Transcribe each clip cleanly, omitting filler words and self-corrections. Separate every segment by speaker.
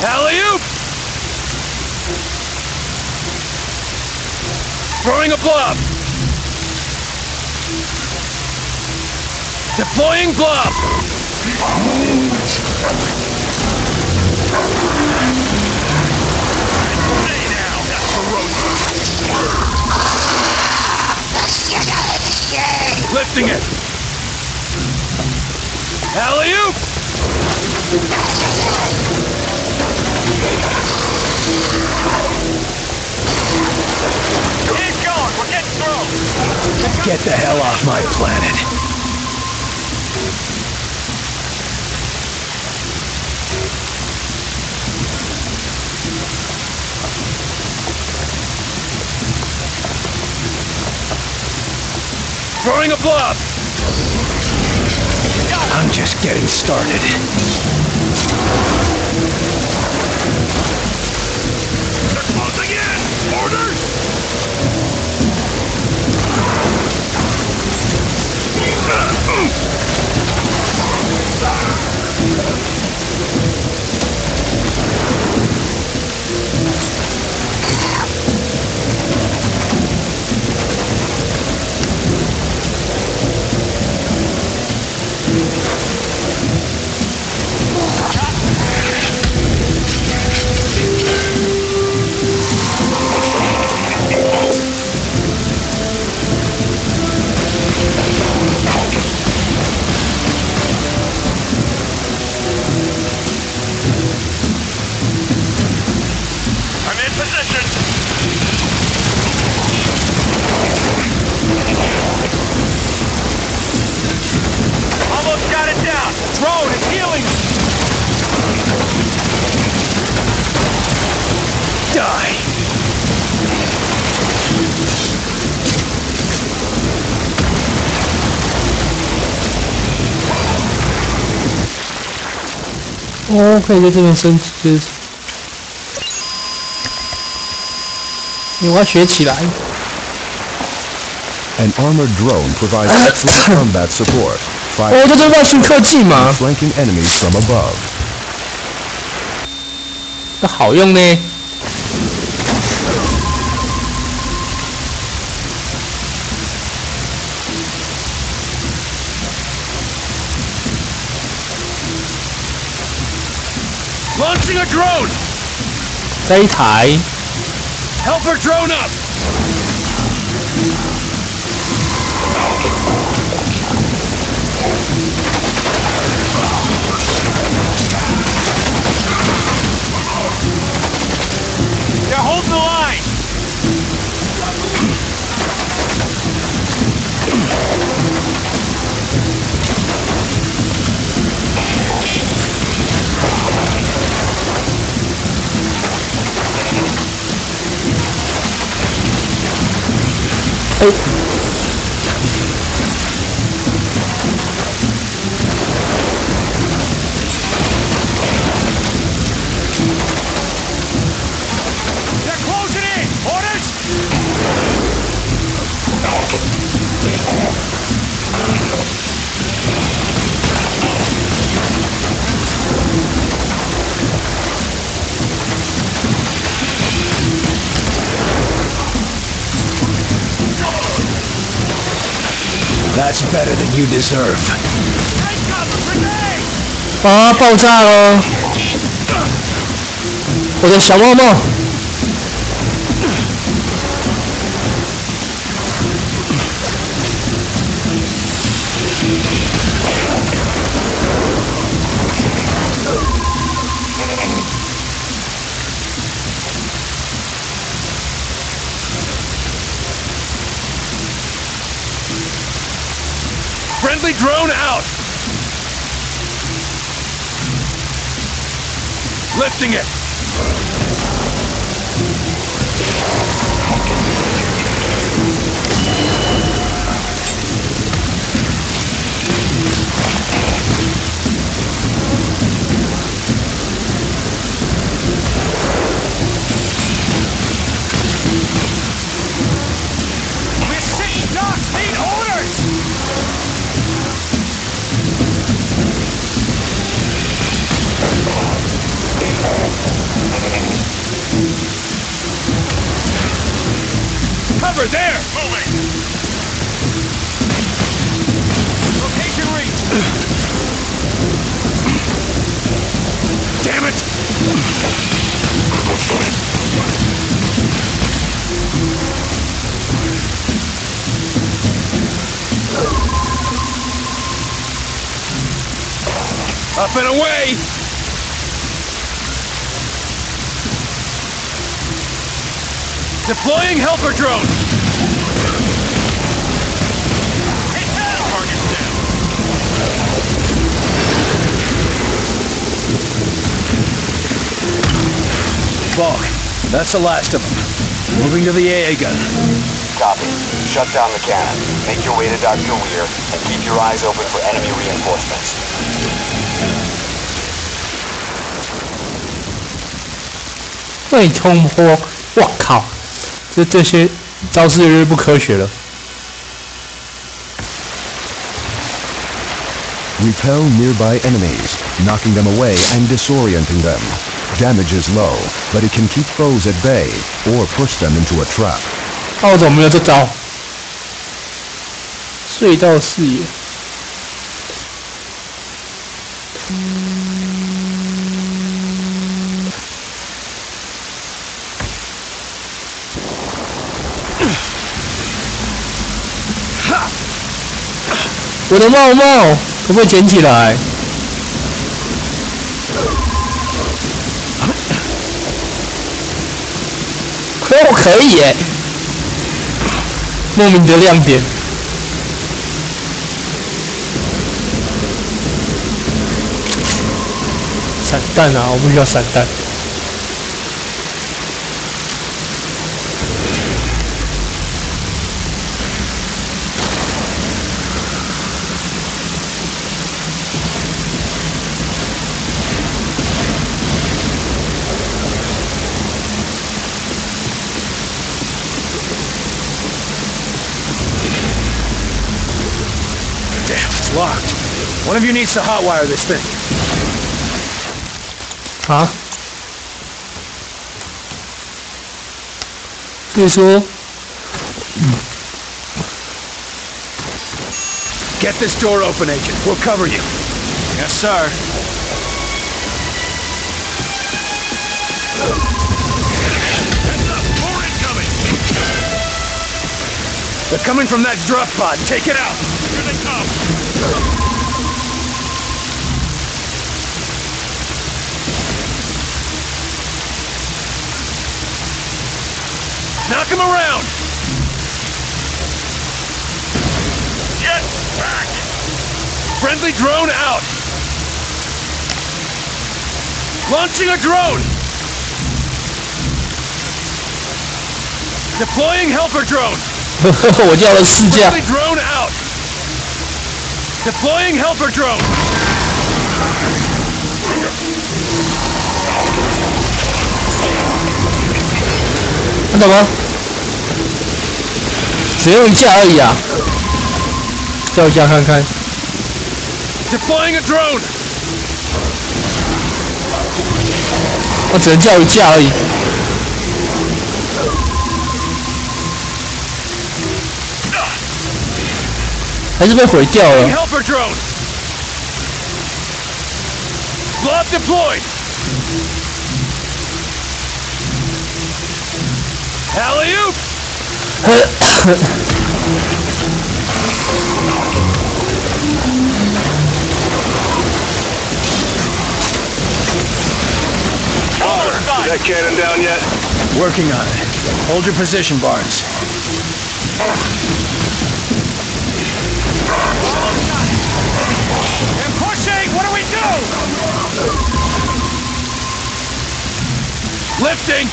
Speaker 1: Alley-oop! Throwing a blob! Deploying blob! Stay now! That's corrosive! Lifting it! Alley-oop! Keep going, we're getting through! Get the hell off my planet! Throwing a blob! I'm just getting started. They're closing in! Orders!
Speaker 2: 哦，可以在这边升级，我要学起来。
Speaker 3: An armored drone provides excellent combat support.
Speaker 2: 哦，这是外星科技嘛？
Speaker 3: Flanking enemies from above.
Speaker 2: 这好用呢。
Speaker 1: Launching a drone!
Speaker 2: 这一台
Speaker 1: Helper drone up! They're holding the line! They're closing in! Orders! That's better than you deserve.
Speaker 2: 啊！爆炸了！我的小猫猫。
Speaker 1: Friendly drone out! Lifting it!
Speaker 4: We're sitting ducks! Need orders! Over there! Moving! Location reached! Damn it! Up and away! Deploying helper drone! Hit down! Target's down!
Speaker 1: Bulk, that's the last of them. Moving to the AA gun.
Speaker 5: Copy. Shut down the cannon. Make your way to Dr. Weir, and keep your eyes open for enemy reinforcements.
Speaker 2: 被冲破！我靠，这些招式越不科学了。
Speaker 3: Repel nearby enemies, knocking them away and disorienting them. Damage is low, but it can keep foes at bay or push them into a trap.
Speaker 2: 我怎么没有这招？隧道视野。我的帽可不可以捡起来？我可以耶！莫名的亮点。散弹啊！我不需要散弹。
Speaker 1: Locked. One of you needs to hotwire this thing.
Speaker 2: 啊？所以说，
Speaker 1: Get this door open, Agent. We'll cover you.
Speaker 4: Yes, sir. Heads up! More incoming!
Speaker 1: They're coming from that drop pod. Take it out.
Speaker 4: Here they come!
Speaker 1: Knock him around.
Speaker 4: Get back!
Speaker 1: Friendly drone out. Launching a drone. Deploying helper drone.
Speaker 2: 我叫了4架。
Speaker 1: Friendly drone out. Deploying helper drone.
Speaker 2: 看到吗？只用1架而已啊！叫1架看看。
Speaker 1: Deploying a drone.
Speaker 2: 我只能叫1架而已。还是被毁掉了。
Speaker 1: Helper drone. Blob deployed. Alley-oop.
Speaker 5: 'Is that cannon down yet?
Speaker 1: Working on it. Hold your position, Barnes.
Speaker 4: They're pushing! What do we do?
Speaker 1: Lifting.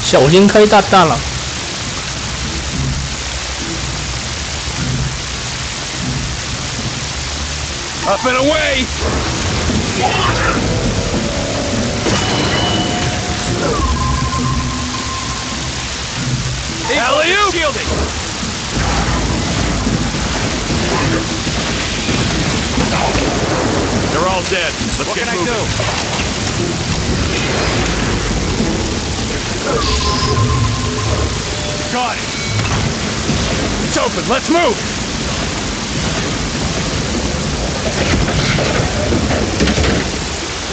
Speaker 2: 小心开大大了。
Speaker 1: Up and away. Alley-oop.
Speaker 4: Shielding! all dead. Let's get moving.
Speaker 1: Got it. It's open. Let's move.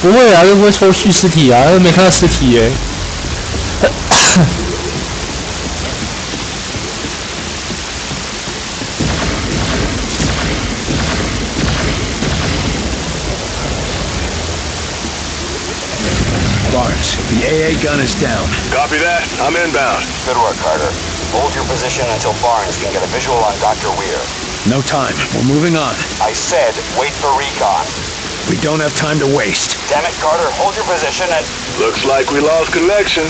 Speaker 2: 不会啊，又不会抽蓄尸体啊，又没看到尸体耶。
Speaker 1: Barnes, the AA gun is down.
Speaker 4: Copy that. I'm inbound.
Speaker 5: Good work, Carter. Hold your position until Barnes can get a visual on Dr. Weir.
Speaker 1: No time. We're moving on.
Speaker 5: I said wait for recon.
Speaker 1: We don't have time to waste.
Speaker 5: Damn it, Carter, hold your position and...
Speaker 4: Looks like we lost connection.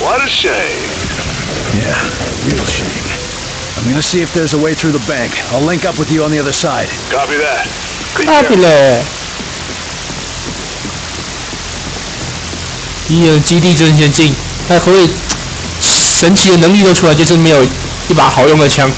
Speaker 4: What a shame.
Speaker 1: Yeah, real shame. I'm gonna see if there's a way through the bank. I'll link up with you on the other side.
Speaker 4: Copy that. Be
Speaker 2: 差不
Speaker 4: careful.
Speaker 2: 嘞。敌人基地真先进，他可以神奇的能力都出来，就是没有一把好用的枪。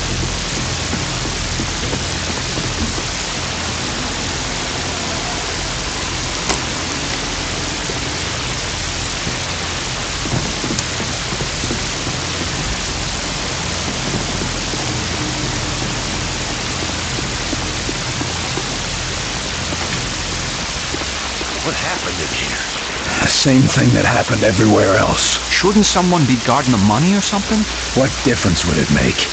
Speaker 1: What happened in here? The same thing that happened everywhere else.
Speaker 6: Shouldn't someone be guarding the money or something?
Speaker 1: What difference would it make?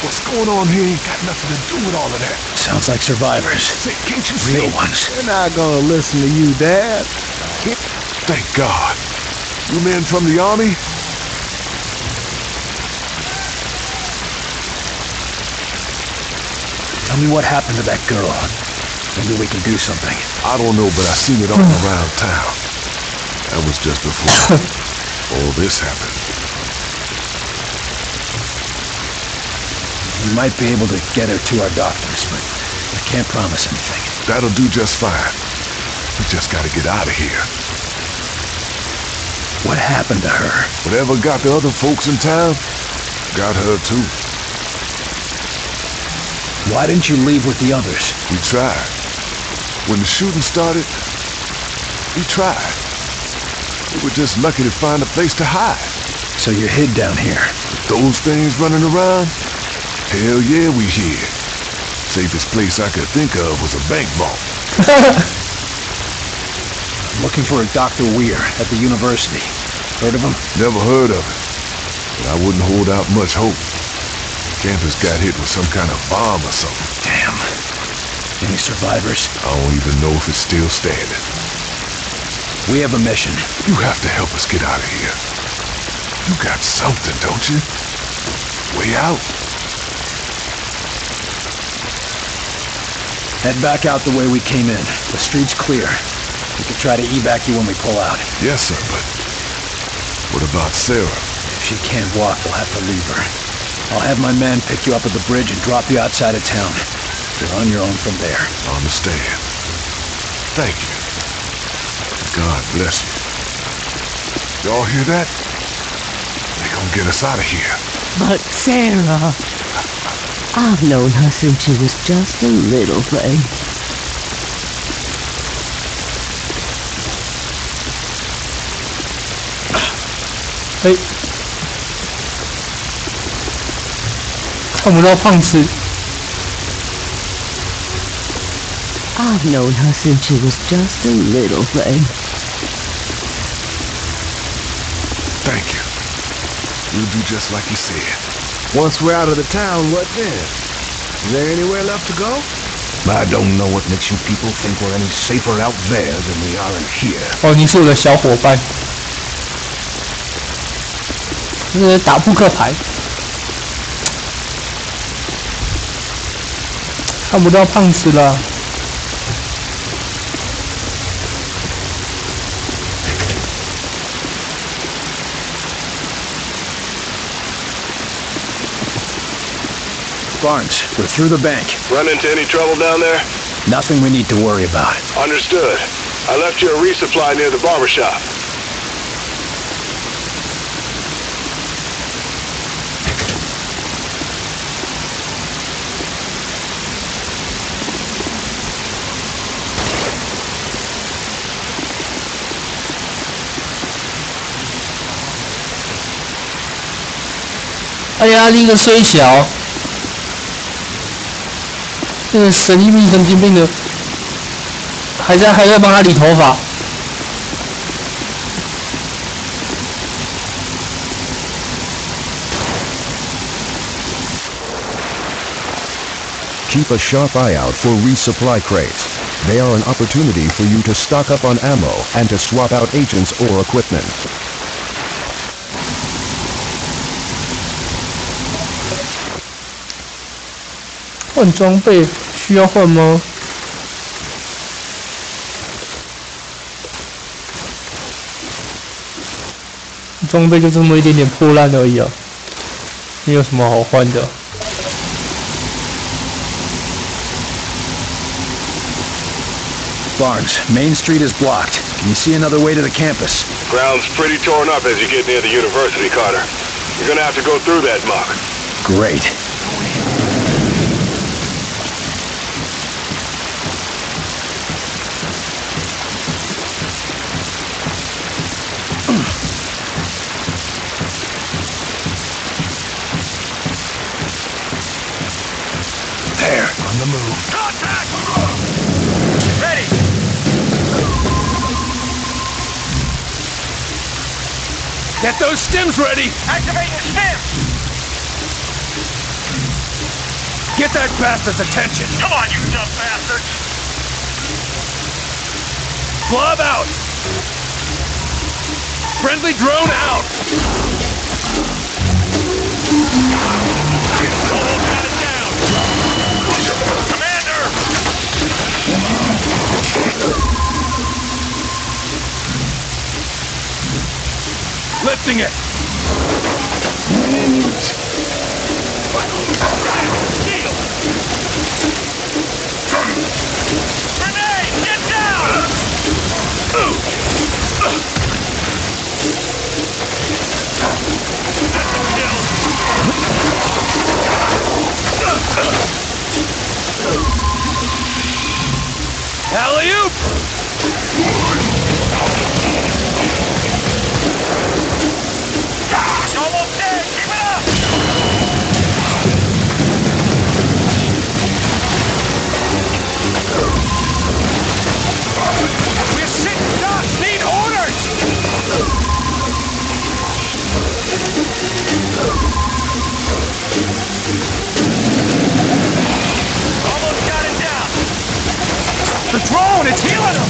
Speaker 3: What's going on here ain't got nothing to do with all of that.
Speaker 1: Sounds like survivors.
Speaker 3: Can't you see?
Speaker 1: Real ones.
Speaker 7: They're not gonna listen to you, Dad.
Speaker 3: Thank God. You men from the army?
Speaker 1: Tell me what happened to that girl. Maybe we can do something.
Speaker 3: I don't know, but I seen it all around town. That was just before all this happened.
Speaker 1: We might be able to get her to our doctors, but I can't promise anything.
Speaker 3: That'll do just fine. We just gotta get out of here.
Speaker 1: What happened to her?
Speaker 3: Whatever got the other folks in town, got her too.
Speaker 1: Why didn't you leave with the others?
Speaker 3: We tried. When the shooting started, we tried. We were just lucky to find a place to hide.
Speaker 1: So you're hid down here.
Speaker 3: With those things running around, hell yeah, we hid. Safest place I could think of was a bank vault.
Speaker 1: I'm looking for a Dr. Weir at the university. Heard of him?
Speaker 3: Never heard of it, but I wouldn't hold out much hope. Campus got hit with some kind of bomb or something.
Speaker 1: Damn. Any survivors?
Speaker 3: I don't even know if it's still standing.
Speaker 1: We have a mission.
Speaker 3: You have to help us get out of here. You got something, don't you? Way out?
Speaker 1: Head back out the way we came in. The street's clear. We could try to evac you when we pull out.
Speaker 3: Yes, sir, but what about Sarah?
Speaker 1: If she can't walk, we'll have to leave her. I'll have my man pick you up at the bridge and drop you outside of town. You're on your own from there.
Speaker 3: I understand. Thank you. God bless you. Y'all hear that? They gonna get us out of here.
Speaker 8: But Sarah, I've known her since she was just a little thing.
Speaker 2: 哎，看不到胖子。
Speaker 8: I've known her since she was just a little thing.
Speaker 3: Thank you. We'll do just like you said.
Speaker 7: Once we're out of the town, what then? Is there anywhere left to go?
Speaker 1: I don't know what makes you people think we're any safer out there than we are in here.
Speaker 2: 哦，你是我的小伙伴。打扑克牌，看不到胖子了。
Speaker 1: Barnes, we're through the bank.
Speaker 4: Run into any trouble down there?
Speaker 1: Nothing we need to worry about.
Speaker 4: Understood. I left you a resupply near the barber shop.
Speaker 2: 哎呀，那个虽小，那个神经病、神经病的，还在帮他理头发。
Speaker 3: Keep a sharp eye out for resupply crates. They are an opportunity for you to stock up on ammo and to swap out agents or equipment.
Speaker 2: 换装备需要换吗？装备就这么一点点破烂而已啊，没有什么好换的。
Speaker 1: Barnes, Main Street is blocked. Can you see another way to the campus?
Speaker 4: Ground's pretty torn up as you get near the university, Carter. You're gonna have to go through that muck.
Speaker 1: Great. There, on the move.
Speaker 4: Contact! Ready!
Speaker 1: Get those stims ready!
Speaker 4: Activate your stims!
Speaker 1: Get that bastard's attention!
Speaker 4: Come on, you dumb bastard!
Speaker 1: Blob out! Friendly drone out!
Speaker 4: Almost got it down! Commander!
Speaker 1: Lifting it!
Speaker 4: Grenade! Get down!
Speaker 1: Alley-oop!
Speaker 4: Almost dead! Keep it up! We're sitting ducks! Need orders! Almost got it down!
Speaker 1: The drone! It's healing him!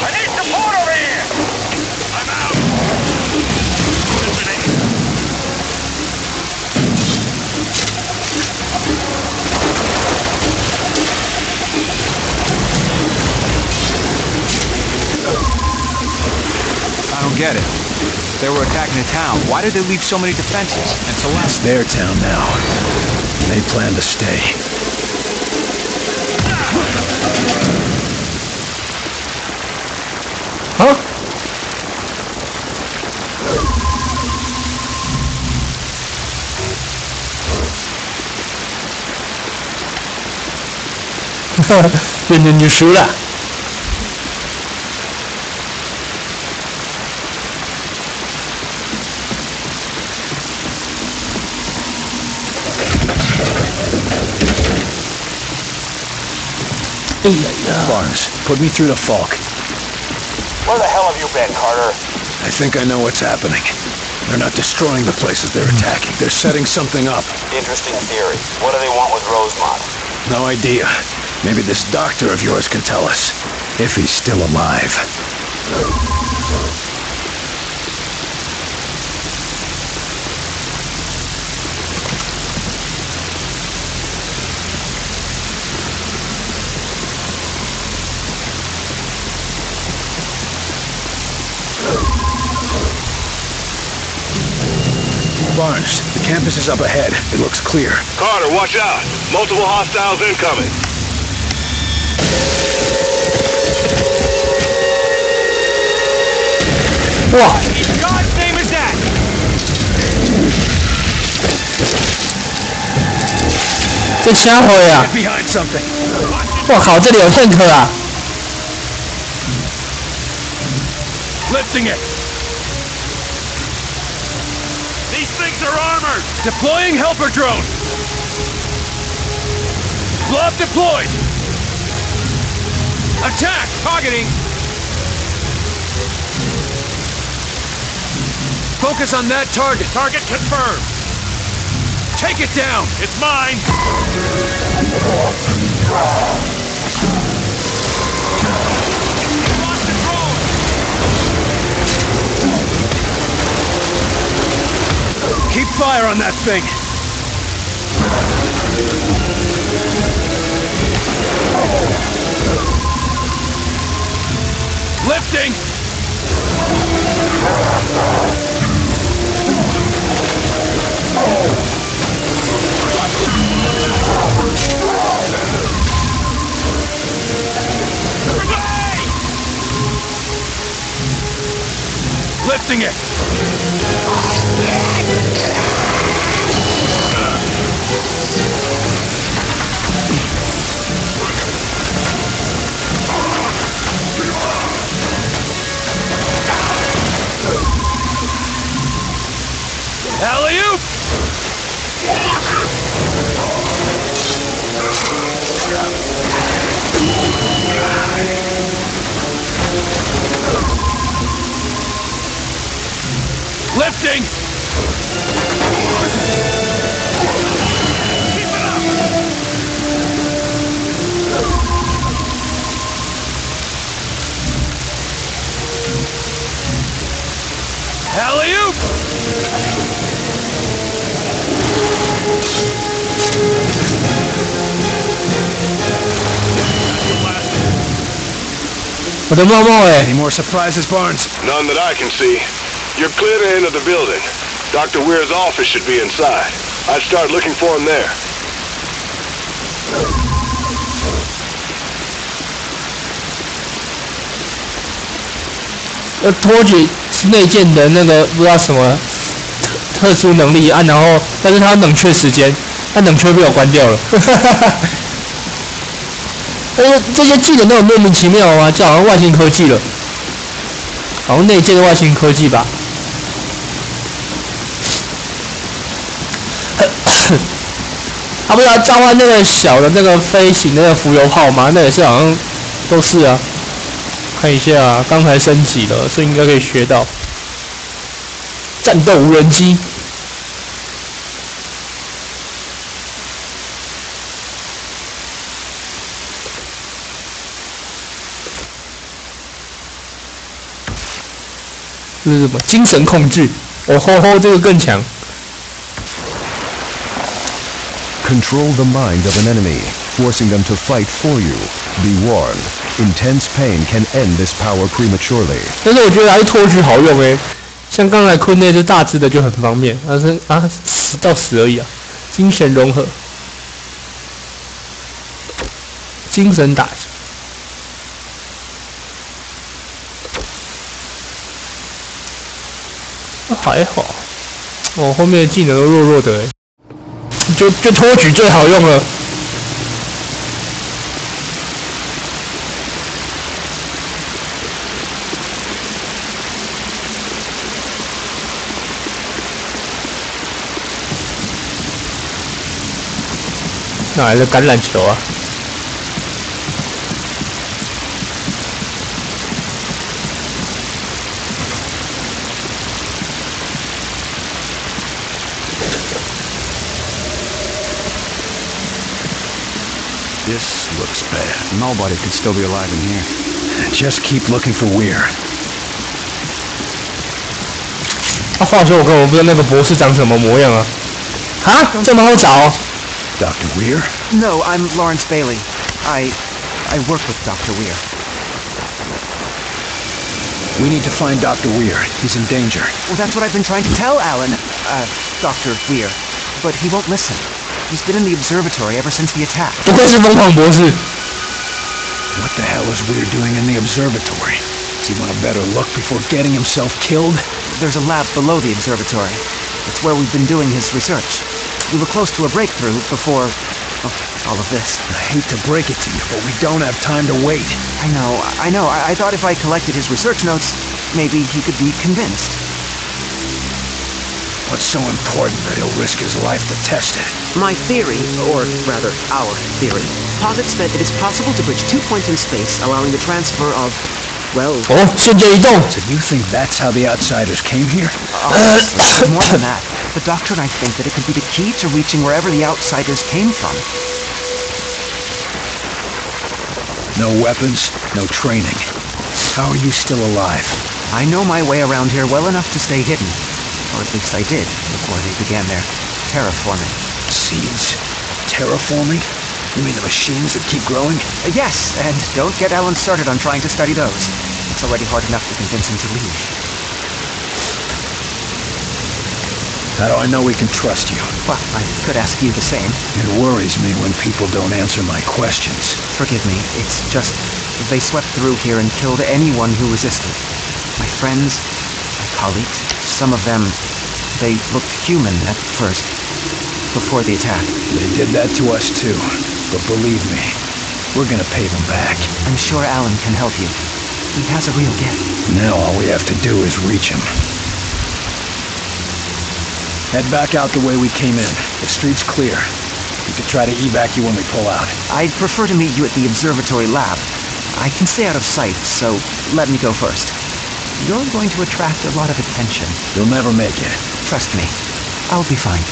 Speaker 4: I need support over here! I'm out! Listening.
Speaker 6: I don't get it. They were attacking the town. Why did they leave so many defenses? And
Speaker 1: It's
Speaker 6: Celeste...
Speaker 1: their town now. And they plan to stay.
Speaker 2: Huh? 变成你输了。哎呀呀！
Speaker 1: Barnes, put me through to Falk.
Speaker 5: Where the hell have you been, Carter?
Speaker 1: I think I know what's happening. They're not destroying the places they're attacking. They're setting something up.
Speaker 5: Interesting theory. What do they want with Rosemont?
Speaker 1: No idea. Maybe this doctor of yours can tell us. If he's still alive. Barnes, the campus is up ahead. It looks clear.
Speaker 4: Carter, watch out! Multiple hostiles incoming!
Speaker 2: 哇！
Speaker 4: God's name is that?
Speaker 2: 这瞎回啊！
Speaker 1: Get behind something.
Speaker 2: 我靠，这里有 tank 啊！
Speaker 1: Lifting it.
Speaker 4: These These things are armored!
Speaker 1: Deploying helper drone! Blob deployed! Attack!
Speaker 6: Targeting!
Speaker 1: Focus on that target!
Speaker 4: Target confirmed!
Speaker 1: Take it down!
Speaker 4: It's mine! Lost the drone!
Speaker 1: Keep fire on that thing! Lifting! Lifting it! Alley-oop! Lifting! Keep it up! Alley-oop! Any more surprises, Barnes?
Speaker 4: None that I can see. You're clear to enter the building. Dr. Weir's office should be inside. I'd start looking for him there.
Speaker 2: 托举是内建的那个不知道什么特殊能力啊，然后但是它冷却时间，它冷却被我关掉了。这些技能都很莫名其妙啊，就好像外星科技了，好像内建的外星科技吧。他不是要召唤那个小的那个飞行那个浮游炮吗？那也是好像都是啊。看一下啊，刚才升级了，所以应该可以学到战斗无人机。这是什么？精神控制。哦吼吼，这个更强。
Speaker 3: Control the mind of an enemy, forcing them to fight for you. Be warned, intense pain can end this power prematurely.
Speaker 2: 但是我觉得还是托举好用诶，像刚才坤内这大只的就很方便，但是死到死而已啊。精神融合，精神打击。还好，我后面的技能都弱弱的，就托举最好用了。哪来的橄榄球啊？This
Speaker 1: looks bad.
Speaker 6: Nobody could still be alive in here.
Speaker 1: Just keep looking for Weir.
Speaker 2: 话说我根本不知道那个博士长什么模样啊！啊，这么好找
Speaker 1: ？Dr. Weir?
Speaker 9: No, I'm Lawrence Bailey. I work with Dr. Weir.
Speaker 1: We need to find Dr. Weir. He's in danger.
Speaker 9: Well, that's what I've been trying to tell Alan, Dr. Weir. But he won't listen. He's been in the observatory ever since the attack.
Speaker 2: 不愧是疯狂博士。
Speaker 1: What the hell is Weir doing in the observatory? Does he want a better look before getting himself killed?
Speaker 9: There's a lab below the observatory. It's where we've been doing his research. We were close to a breakthrough before all of this.
Speaker 1: I hate to break it to you, but we don't have time to wait.
Speaker 9: I know. I thought if I collected his research notes, maybe he could be convinced.
Speaker 1: What's so important that he'll risk his life to test it?
Speaker 9: My theory, or rather our theory, posits that it is possible to bridge 2 points in space, allowing the transfer of, well...
Speaker 2: Oh, 瞬间移动.
Speaker 1: So you think that's how the outsiders came here?
Speaker 9: More than that. The Doctor and I think that it could be the key to reaching wherever the outsiders came from.
Speaker 1: No weapons, no training. How are you still alive?
Speaker 9: I know my way around here well enough to stay hidden. Or at least I did, before they began their terraforming.
Speaker 1: Seeds? Terraforming? You mean the machines that keep growing?
Speaker 9: Yes, and don't get Alan started on trying to study those. It's already hard enough to convince him to leave.
Speaker 1: How do I know we can trust you?
Speaker 9: Well, I could ask you the same.
Speaker 1: It worries me when people don't answer my questions.
Speaker 9: Forgive me, it's just they swept through here and killed anyone who resisted. My friends, my colleagues, some of them, they looked human at first, before the attack.
Speaker 1: They did that to us too, but believe me, we're gonna pay them back.
Speaker 9: I'm sure Alan can help you. He has a real gift.
Speaker 1: Now all we have to do is reach him. Head back out the way we came in. The street's clear. We could try to evac you when we pull out.
Speaker 9: I'd prefer to meet you at the observatory lab. I can stay out of sight, so let me go first. You're going to attract a lot of attention.
Speaker 1: You'll never make it.
Speaker 9: Trust me. I'll be fine.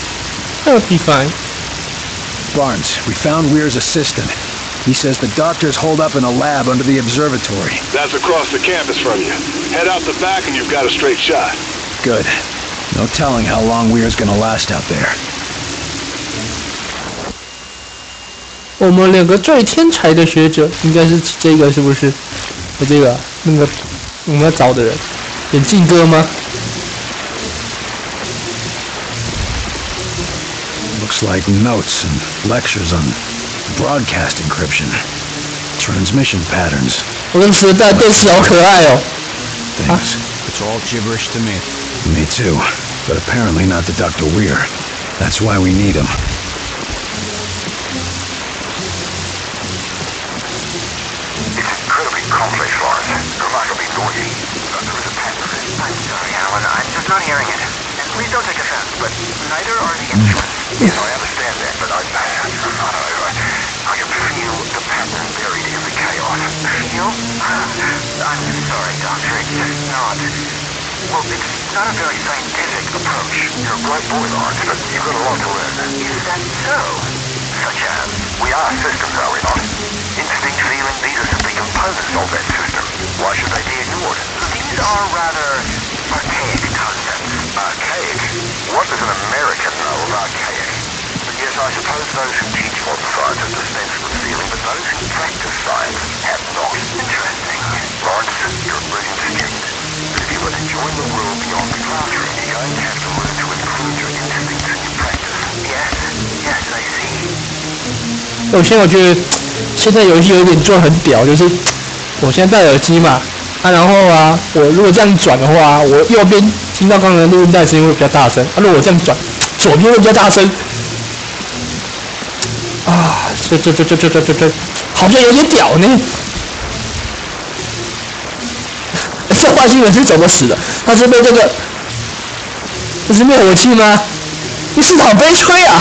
Speaker 2: I'll be fine.
Speaker 1: Barnes, we found Weir's assistant. He says the doctor's holed up in a lab under the observatory.
Speaker 4: That's across the campus from you. Head out the back and you've got a straight shot.
Speaker 1: Good. No telling how long Weir's gonna last out there.
Speaker 2: 我们两个最天才的学者应该是这个，是不是？和这个那个我们要找的人，眼镜哥吗？
Speaker 1: Looks like notes and lectures on broadcast encryption, transmission patterns.
Speaker 2: 我跟时代电视好可爱哦。
Speaker 1: Things.
Speaker 6: It's all gibberish to me.
Speaker 1: Me too, but apparently not to Dr. Weir. That's why we need him.
Speaker 5: It's incredibly complex, Lawrence. Remarkably noisy. But there is a pattern. I'm sorry, Alan. I'm just not hearing it. And please don't take offense, but neither are the instruments. Yes, I understand that, but I can feel the pattern buried in the chaos. Feel? I'm sorry, Doctor. It's just not. Well, it's not a very scientific approach. You're a bright boy, Lawrence, but you've got a lot to learn. Is that so? Such as? We are systems, are we not? Instinct, feeling, these are simply components of that system. Why should they be ignored? These are rather archaic concepts. Archaic? What does an American know of archaic? Yes, I suppose those who teach modern science have dispensed with feeling, but those who practice science have not. Interesting. Lawrence, you're a brilliant student. But if you want to join the world beyond the classroom, you're going to have to learn to include your instincts in your practice. Yes, yes, I see.
Speaker 2: 我觉得现在游戏有点做很屌，就是我现在戴耳机嘛，然后我如果这样转的话，我右边听到刚才的录音带声音会比较大声，如果我这样转，左边会比较大声。这，好像有点屌呢。这外星人是怎么死的？他是被这是灭火器吗？你是好悲催啊！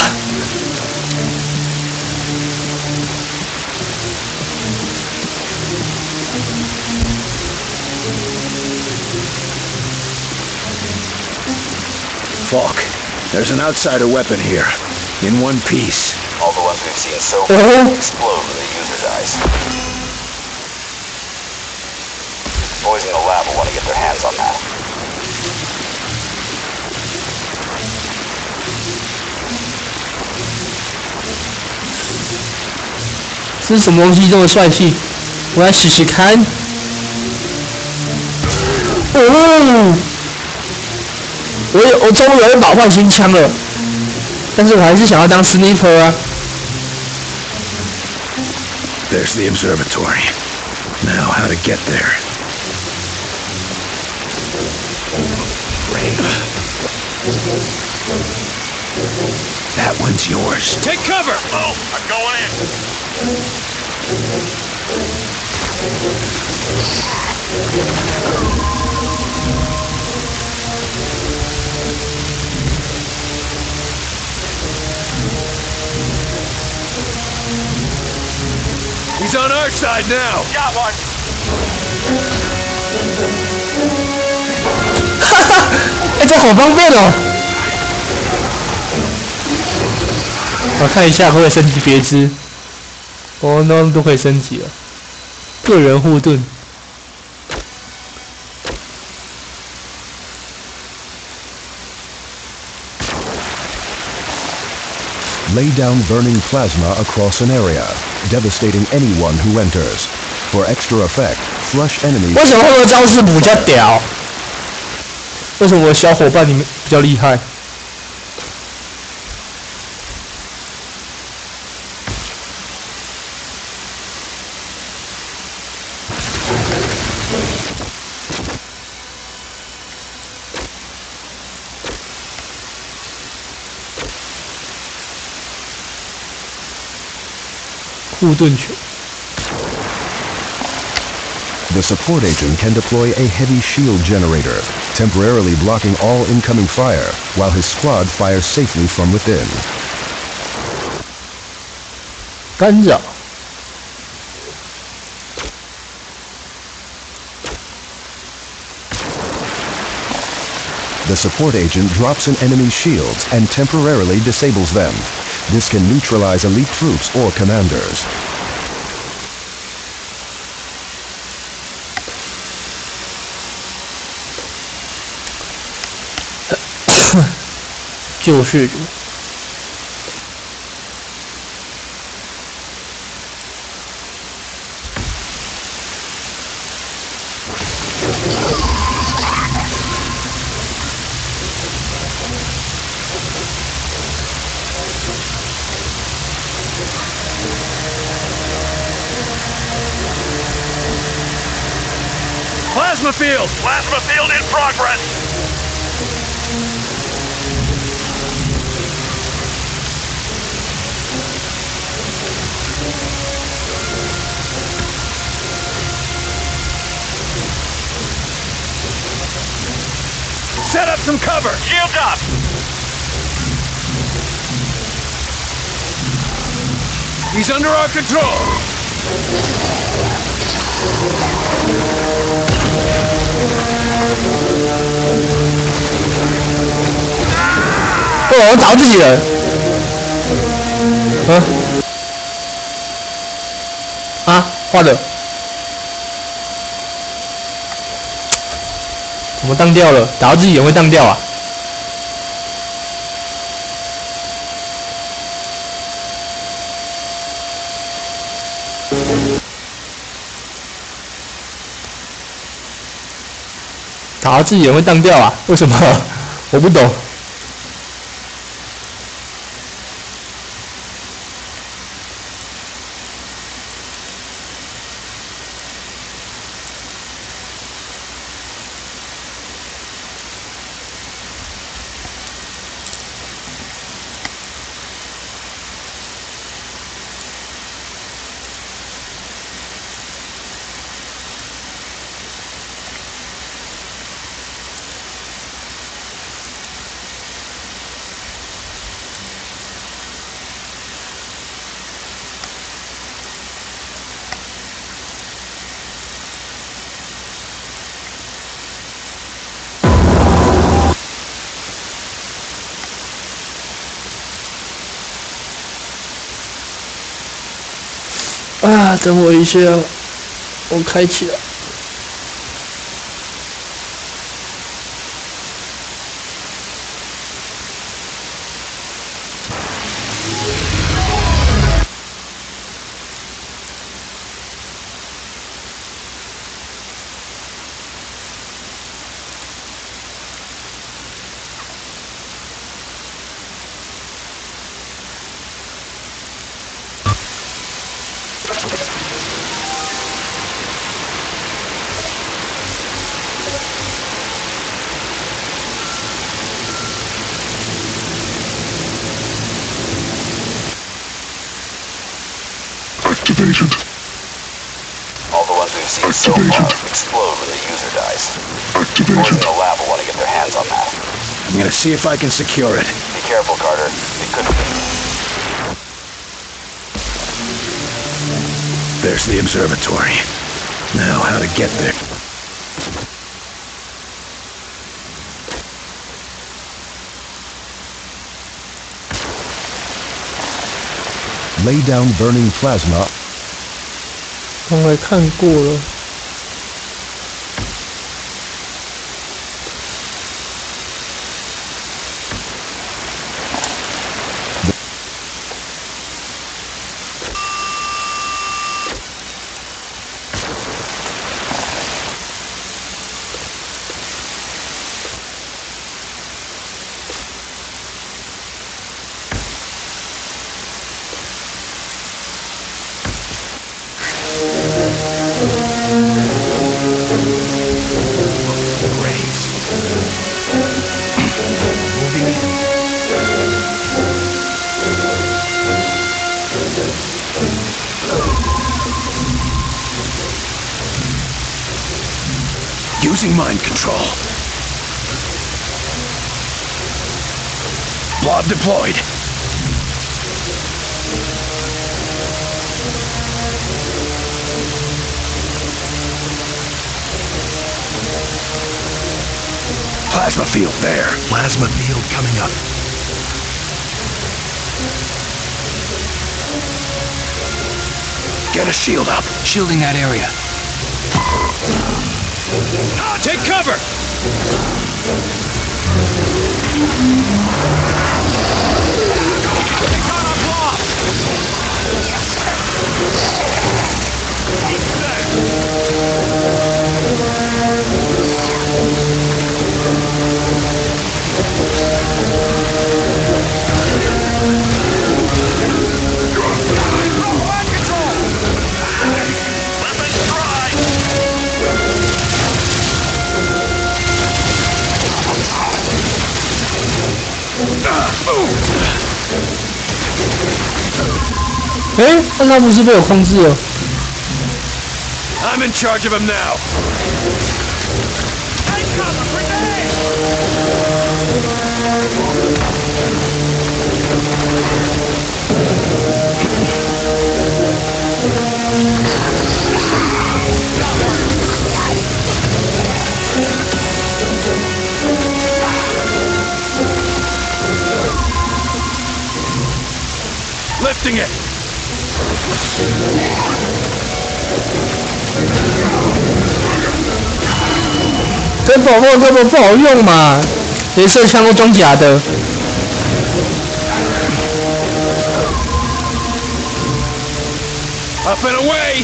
Speaker 1: Falk, there's an outsider weapon here, in one piece.
Speaker 5: All the ones we've seen so far explode when the user dies. Boys in the lab will want to get their hands on that.
Speaker 2: 这是什么东西这么帅气？我来试试看。哦，我终于有一把外星枪了，但是我还是想要当 sniper 啊。
Speaker 1: There's the observatory. Now, how to get there? Brave. That one's yours.
Speaker 4: Take cover! Oh, I'm going in.
Speaker 1: He's on our side now.
Speaker 5: Got one.
Speaker 2: 哈哈，哎，这好方便哦！我看一下会不会升级别枝。哦，那都可以升级了。个人护盾。
Speaker 3: Lay down burning plasma across an area, devastating anyone who enters. For extra effect, flush enemies.
Speaker 2: 为什么我的招式比较屌？为什么我的小伙伴你们比较厉害？护盾拳。
Speaker 3: The support agent can deploy a heavy shield generator, temporarily blocking all incoming fire, while his squad fires safely from within.
Speaker 2: 干扰。
Speaker 3: The support agent drops an enemy's shields and temporarily disables them. This can neutralize elite troops or commanders.
Speaker 2: 救世主。
Speaker 1: Plasma field! Plasma field in progress! Set up some cover! Shield up! He's under our control!
Speaker 2: Oh, 我打自己人。坏了，怎么当掉了？打到自己人会当掉啊？打到自己人会当掉啊？为什么？我不懂。啊，等我一下，我开启了。
Speaker 10: Activated.
Speaker 11: All the ones we've seen so far explode when the user dies.
Speaker 10: Activated.
Speaker 11: Boys in the lab will want to get their hands on that.
Speaker 1: I'm gonna see if I can secure it.
Speaker 11: Be careful, Carter. It could be.
Speaker 1: There's the observatory. Now, how to get there?
Speaker 3: Lay down burning plasma.
Speaker 2: 刚才看过了。
Speaker 1: Using mind control. Blob deployed. Plasma field there. Plasma field coming up. Get a shield up.
Speaker 6: Shielding that area.
Speaker 1: Take cover!
Speaker 2: 哎，但他不是被我控制了。
Speaker 1: I'm in charge of him now. Lifting it.
Speaker 2: 这宝宝根本不好用嘛，镭射枪都装甲的。
Speaker 1: Up and away.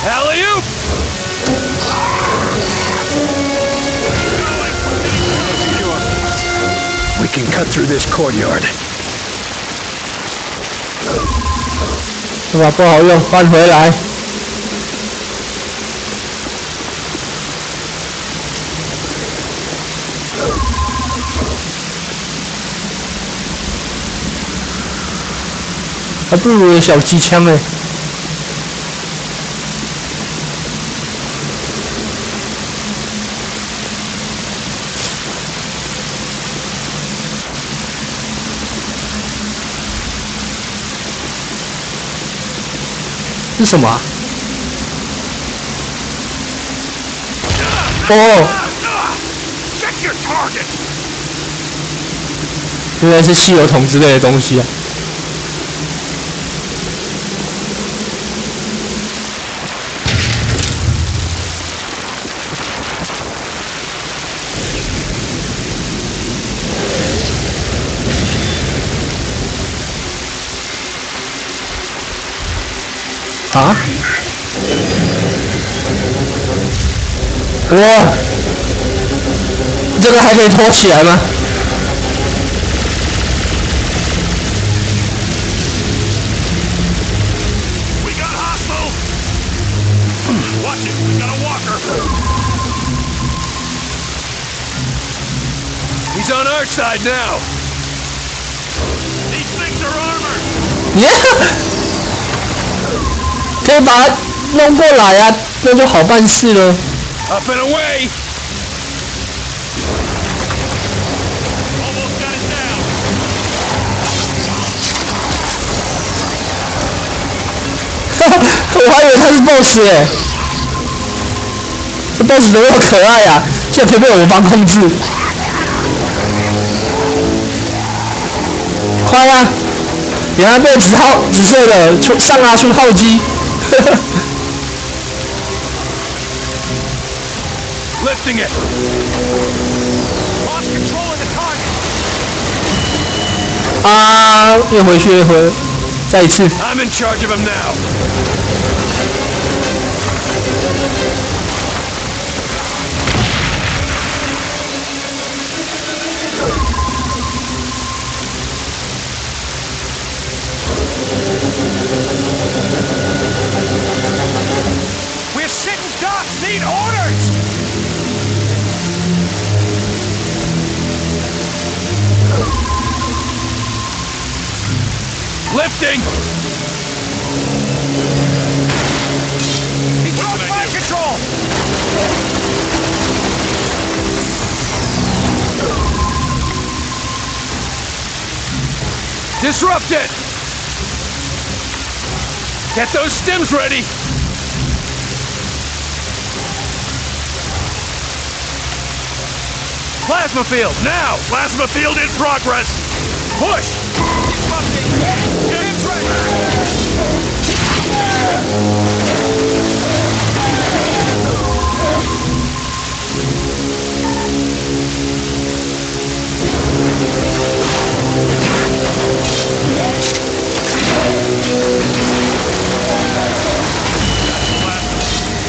Speaker 1: Alley-oop. We can cut through this courtyard.
Speaker 2: 对吧？不好用，换回来。还不如有小机枪呢。是什么啊？哦，原来是汽油桶之类的东西啊！啊！哇，这个还可以拖起来吗？He's
Speaker 1: on our side now. These things are armored.
Speaker 2: Yeah. 可以把它弄过来啊，那就好办事了。
Speaker 1: Up and away.
Speaker 4: Almost got it down.
Speaker 2: 我还以为他是 BOSS 哎，这 BOSS 怎么那么可爱啊？现在被我方控制，快啊！别让他被紫色的上啊出号机。
Speaker 4: Lifting it. Lost control of the target.
Speaker 2: 啊！又回去，再一次。
Speaker 4: I'm in charge of him now.
Speaker 5: We're sitting ducks. Need orders.
Speaker 4: Lifting.
Speaker 5: He's lost fire control.
Speaker 4: Disrupt it. Get those stims ready. Plasma field, now! Plasma field in progress! Push!
Speaker 5: Stims ready.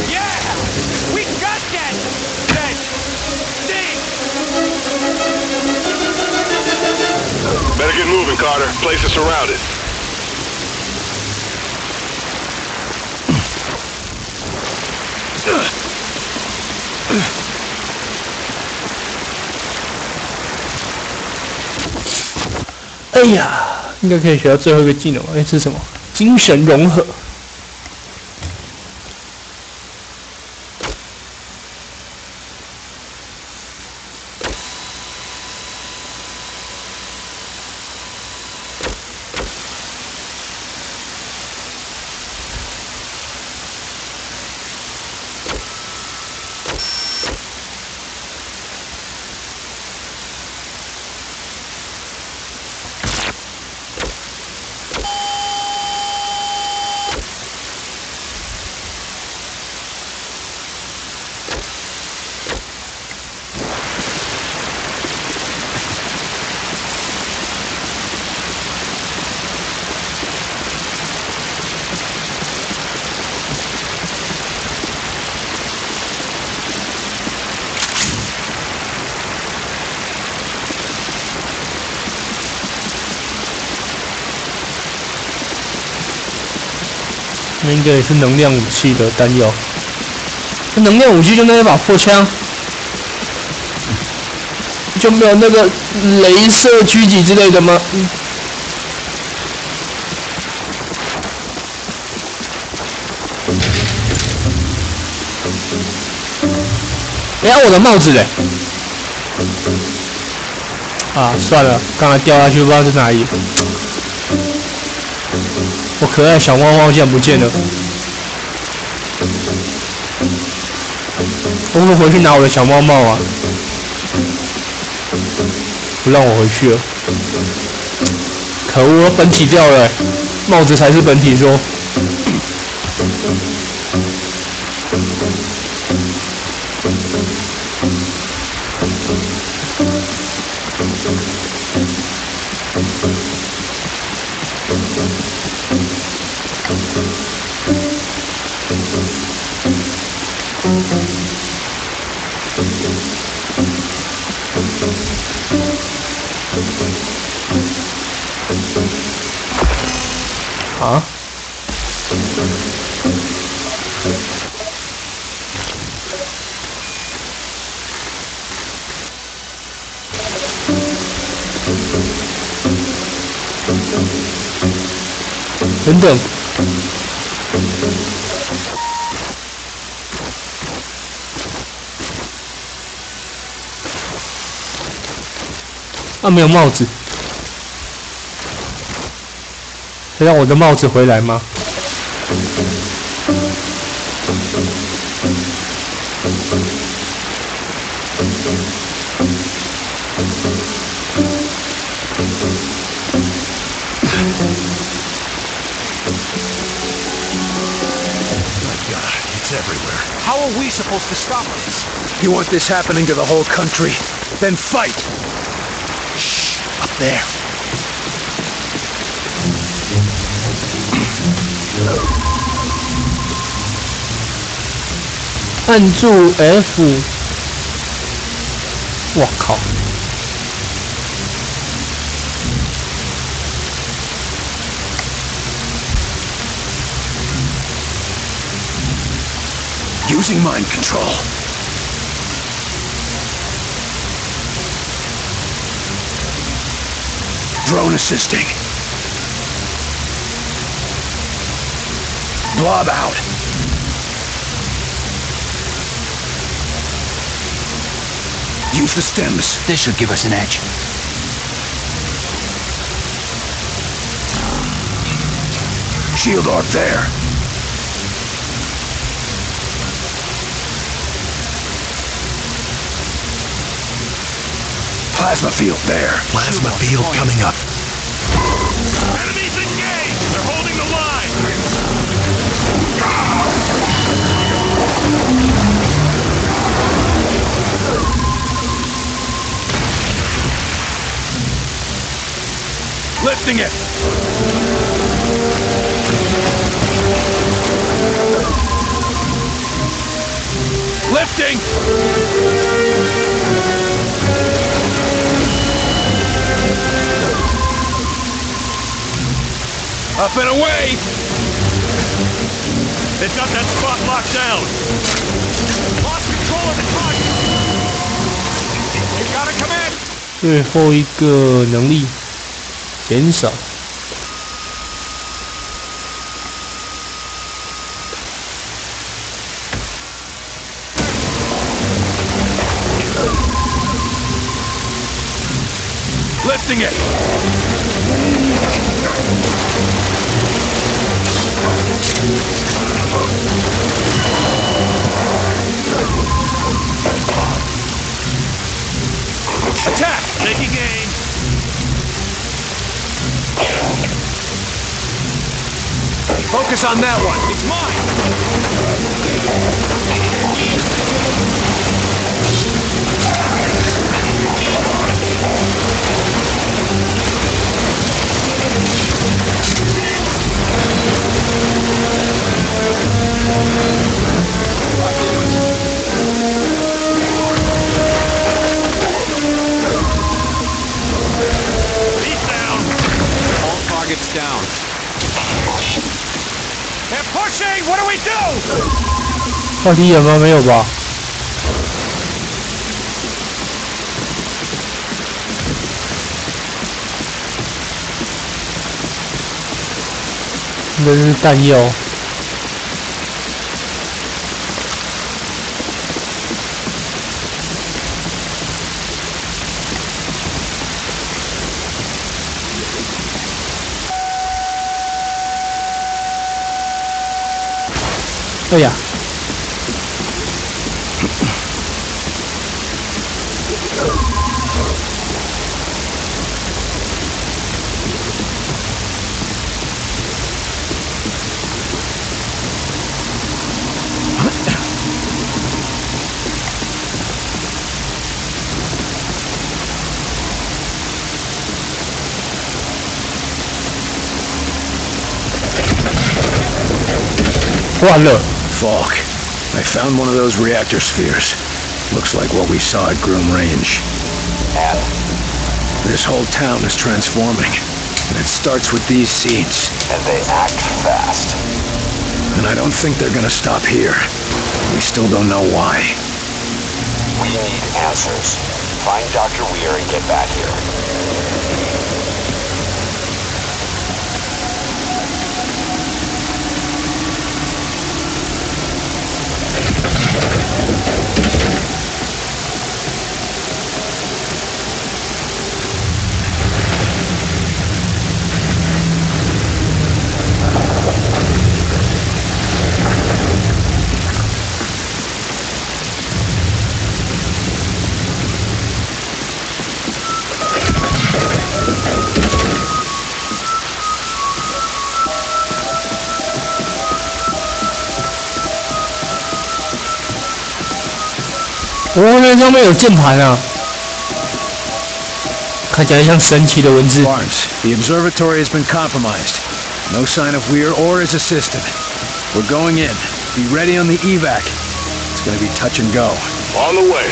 Speaker 5: Yeah! We got that! That thing!
Speaker 4: Better get moving, Carter. Place is surrounded.
Speaker 2: "哎呀，应该可以学到最后一个技能。哎，这是什么？精神融合。那应该也是能量武器的弹药。那能量武器就那一把破枪，就没有那个雷射狙击之类的吗？哎呀，我的帽子嘞！啊，算了，刚才掉下去不知道是哪里。我可爱小猫猫竟然不见了，我会回去拿我的小猫猫啊！不让我回去了，可恶，本体掉了，帽子才是本体说。啊？等等。啊，没有帽子。可以让我的帽子回来吗？
Speaker 1: everywhere.
Speaker 6: How are we supposed to stop this?
Speaker 1: You want this happening to the whole country? Then fight! Shh! Up there.
Speaker 2: 按住 F。我靠！
Speaker 1: Using mind control. Drone assisting. Blob out. Use the stems.
Speaker 10: This should give us an edge.
Speaker 1: Shield arc there. Plasma field there.
Speaker 10: Plasma field coming up.
Speaker 4: Enemies engaged! They're holding the line!
Speaker 1: Lifting it! Lifting! Up and away!
Speaker 4: They've got that spot locked down! Lost control of the target! You gotta come in!
Speaker 2: 最后一个能力减少。
Speaker 1: Lifting it!
Speaker 4: Attack! Taking aim!
Speaker 1: Focus on that one!
Speaker 4: It's mine!
Speaker 6: He's down! All targets down.
Speaker 4: They're pushing! What do we do?
Speaker 2: 到底有吗？没有吧？这是弹药。哎呀！ 换了。
Speaker 1: Falk, I found one of those reactor spheres. Looks like what we saw at Groom Range.
Speaker 11: And
Speaker 1: This whole town is transforming, and it starts with these seeds.
Speaker 11: they act fast.
Speaker 1: And I don't think they're gonna stop here. We still don't know why.
Speaker 11: We need answers. Find Dr. Weir and get back here.
Speaker 2: 哦，那上面有键盘啊，看起来像神奇的文字。
Speaker 1: Barnes, the observatory has been compromised. No sign of Weir or his assistant. We're going in. Be ready on the evac. It's gonna be touch and go.
Speaker 4: On the way.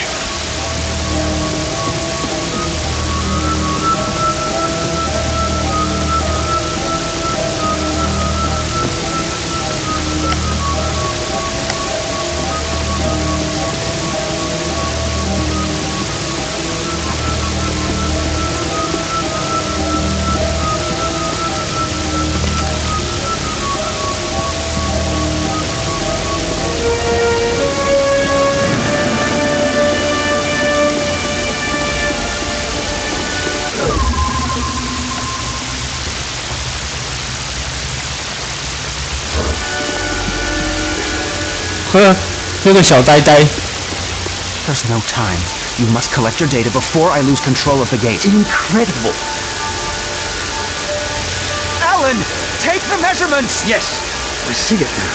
Speaker 2: 那个小呆呆。
Speaker 9: There's no time. You must collect your data before I lose control of the gate.
Speaker 10: Incredible.
Speaker 9: Alan, take the measurements.
Speaker 10: Yes, I see it now.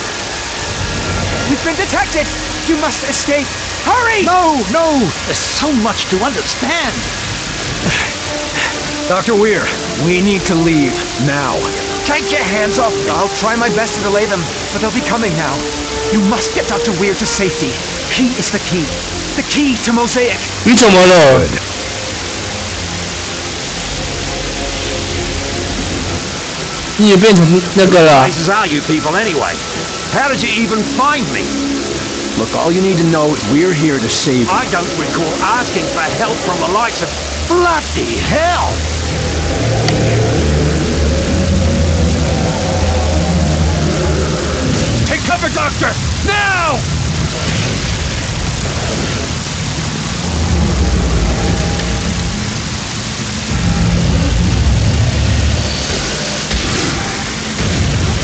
Speaker 9: We've been detected. You must escape. Hurry!
Speaker 10: No, there's so much to understand.
Speaker 1: Dr. Weir, we need to leave now.
Speaker 9: Take your hands off. I'll try my best to delay them, but they'll be coming now. You must get Dr. Weir to safety. He is the key. The key to Mosaic.
Speaker 2: 你怎么了？你也变成那个了。
Speaker 4: Places are you people anyway? How did you even find me?
Speaker 1: Look, all you need to know is we're here to save you.
Speaker 4: I don't recall asking for help from the likes of bloody hell. Take cover, Doctor! Now!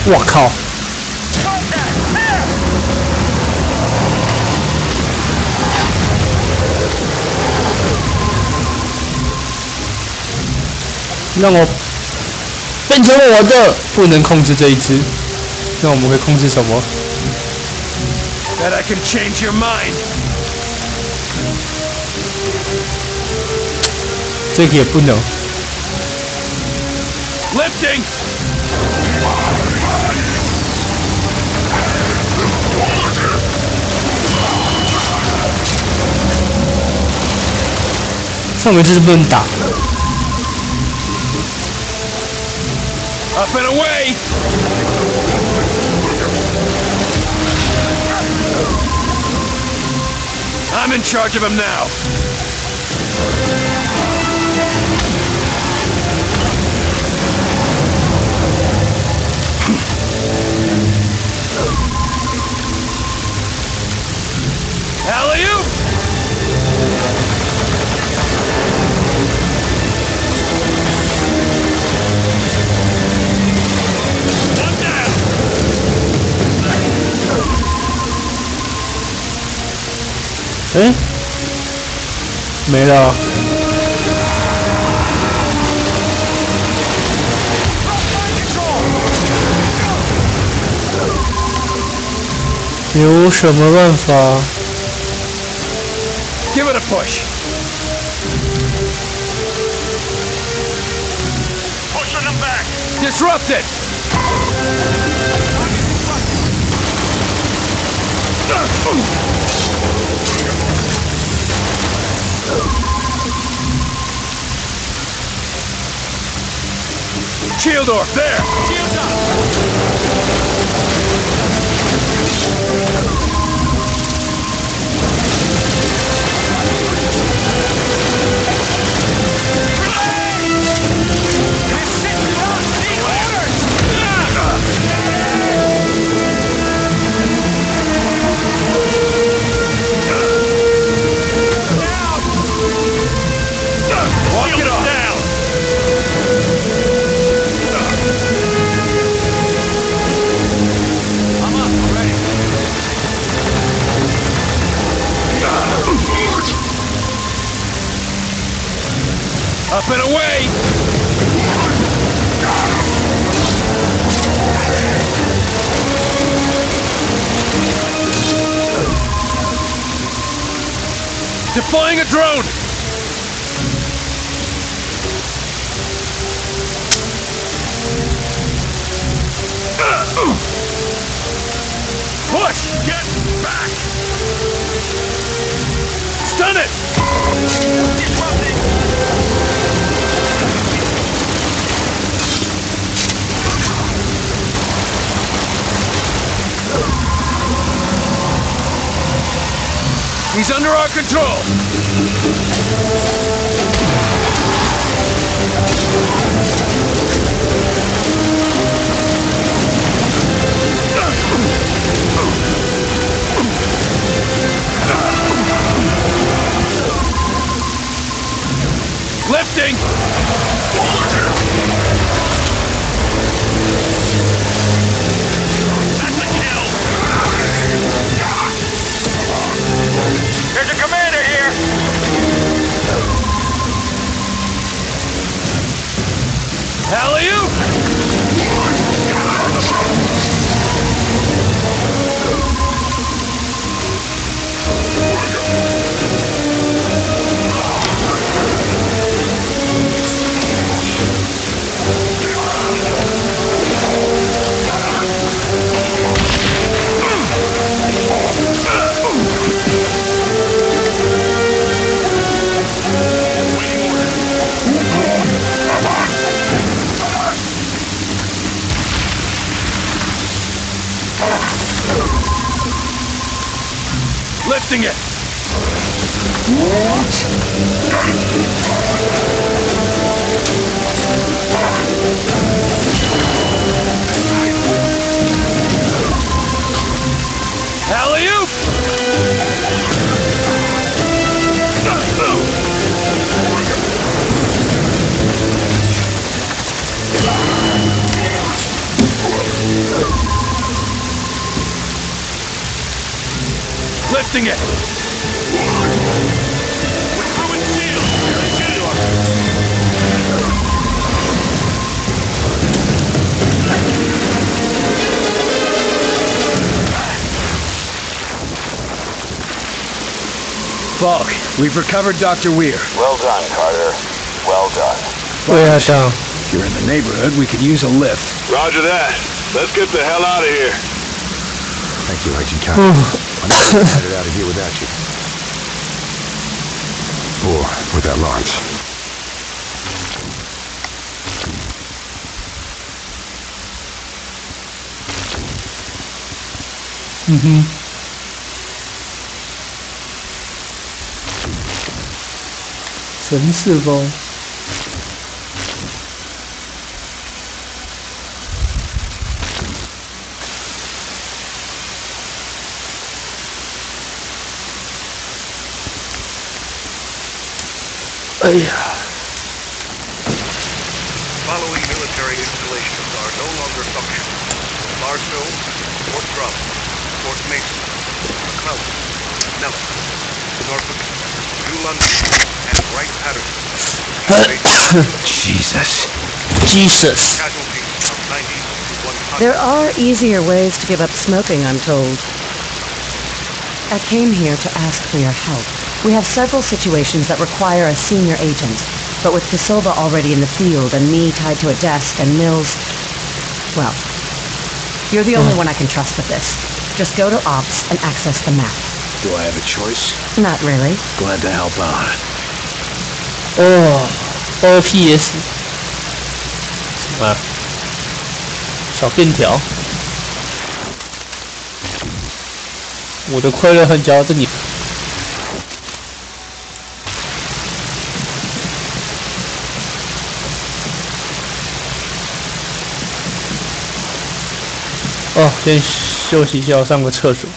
Speaker 2: What 我靠！让我变成我的，不能控制这一只。那我们会控制什么
Speaker 4: That I can change your mind.
Speaker 2: 这个也不能。
Speaker 4: Lifting.
Speaker 2: 上面就是不能打。
Speaker 4: Up and away! I'm in charge of him now. Alley-oop!
Speaker 2: Eh? 没了。有什么办法
Speaker 4: Give it a push. Pushing them back. Disrupt it. Shield off there. Shield up. Walk it off. Down. I'm up already. Up and away.
Speaker 1: Deploying a drone! Push! Get back! Stun it! He's under our control! Lifting! That's a kill! There's a commander here! Alley-oop! Lifting it! Alley-oop! Lifting it! With ruined steel! Falk, we've recovered Dr. Weir.
Speaker 11: Well done, Carter. Well done.
Speaker 2: Yeah, so.
Speaker 1: If you're in the neighborhood, we could use a lift.
Speaker 4: Roger that. Let's get the hell out of here.
Speaker 3: Thank you, Agent Carter. I'm not going to get it out of here without you. Or without Lawrence.
Speaker 2: 神四风。哎呀
Speaker 4: Following military installations are no longer functional. Barstow, Fort Drum, Fort Mason, McClellan, Nellis, Norfolk, New London, and Wright Patterson.
Speaker 2: Jesus.
Speaker 4: Casualties of 90 to 100.
Speaker 8: There are easier ways to give up smoking, I'm told. I came here to ask for your help. We have several situations that require a senior agent, but with De Silva already in the field and me tied to a desk and Mills... Well, you're the only one I can trust with this. Just go to Ops and access the map.
Speaker 1: Do I have a choice?
Speaker 8: Not really.
Speaker 1: Glad to help out.
Speaker 2: OPS 什么？小便条。我的快乐和骄傲，这你。哦，先休息一下，我上个厕所。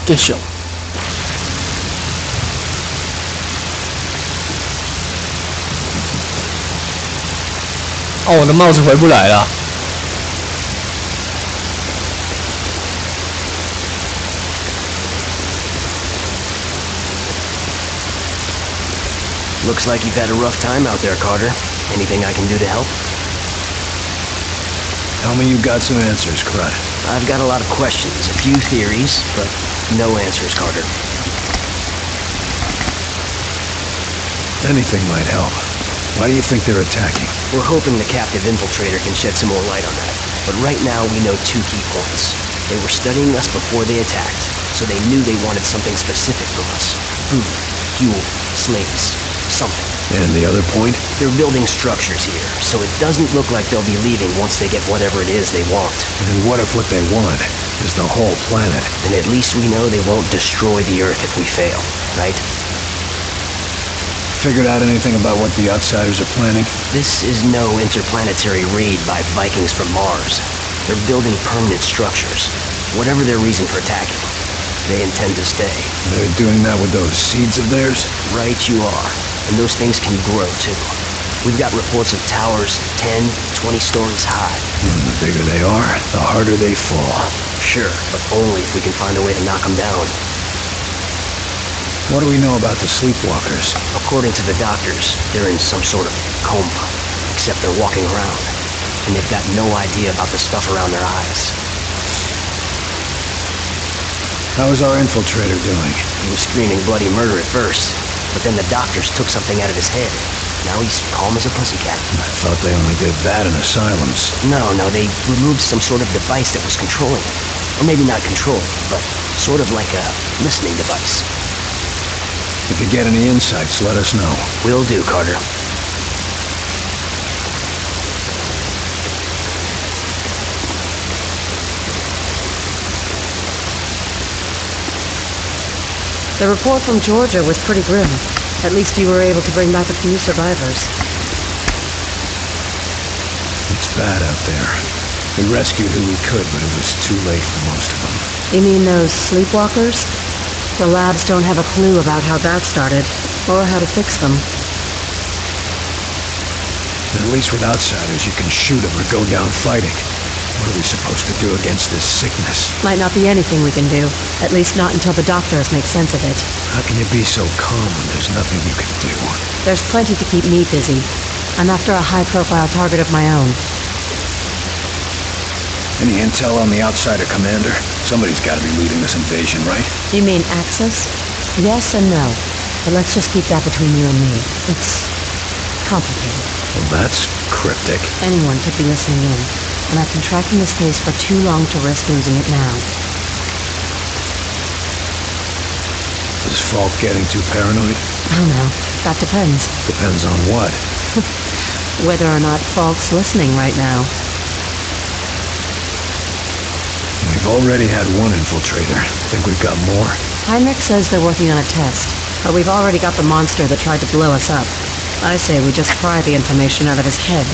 Speaker 2: 更小。哦，我的帽子回不来了。
Speaker 12: Looks like you've had a rough time out there, Carter. Anything I can do to help?
Speaker 1: Tell me you got some answers, Crud.
Speaker 12: I've got a lot of questions, a few theories, but no answers, Carter.
Speaker 1: Anything might help. Why do you think they're attacking?
Speaker 12: We're hoping the captive infiltrator can shed some more light on that. But right now, we know 2 key points. They were studying us before they attacked, so they knew they wanted something specific from us. Food, fuel, slaves, something.
Speaker 1: And the other point?
Speaker 12: They're building structures here, so it doesn't look like they'll be leaving once they get whatever it is they want.
Speaker 1: And what if what they want is the whole planet?
Speaker 12: Then at least we know they won't destroy the Earth if we fail, right?
Speaker 1: Figured out anything about what the outsiders are planning?
Speaker 12: This is no interplanetary raid by Vikings from Mars. They're building permanent structures. Whatever their reason for attacking, they intend to stay.
Speaker 1: They're doing that with those seeds of theirs?
Speaker 12: Right you are. And those things can grow too. We've got reports of towers 10, 20 stories high.
Speaker 1: And the bigger they are, the harder they fall.
Speaker 12: Sure, but only if we can find a way to knock them down.
Speaker 1: What do we know about the sleepwalkers?
Speaker 12: According to the doctors, they're in some sort of coma. Except they're walking around. And they've got no idea about the stuff around their eyes.
Speaker 1: How is our infiltrator doing?
Speaker 12: He was screaming bloody murder at first. But then the doctors took something out of his head. Now he's calm as a pussycat.
Speaker 1: I thought they only did that in asylums.
Speaker 12: No, they removed some sort of device that was controlling it. Or maybe not controlling, but sort of like a listening device.
Speaker 1: If you get any insights, let us know.
Speaker 12: Will do, Carter.
Speaker 8: The report from Georgia was pretty grim. At least you were able to bring back a few survivors.
Speaker 1: It's bad out there. We rescued who we could, but it was too late for most of them.
Speaker 8: You mean those sleepwalkers? The labs don't have a clue about how that started, or how to fix them.
Speaker 1: At least with outsiders, you can shoot them or go down fighting. What are we supposed to do against this sickness?
Speaker 8: Might not be anything we can do. At least not until the doctors make sense of it.
Speaker 1: How can you be so calm when there's nothing you can do?
Speaker 8: There's plenty to keep me busy. I'm after a high-profile target of my own.
Speaker 1: Any intel on the outsider commander? Somebody's got to be leading this invasion, right?
Speaker 8: You mean Axis? Yes and no. But let's just keep that between you and me. It's complicated.
Speaker 1: Well, that's cryptic.
Speaker 8: Anyone could be listening in. And I've been tracking this case for too long to risk losing it now.
Speaker 1: Is Falk getting too paranoid?
Speaker 8: I don't know. That depends.
Speaker 1: Depends on what?
Speaker 8: Whether or not Falk's listening right now.
Speaker 1: We've already had one infiltrator. Think we've got more?
Speaker 8: Heinrich says they're working on a test, but we've already got the monster that tried to blow us up. I say we just pry the information out of his head.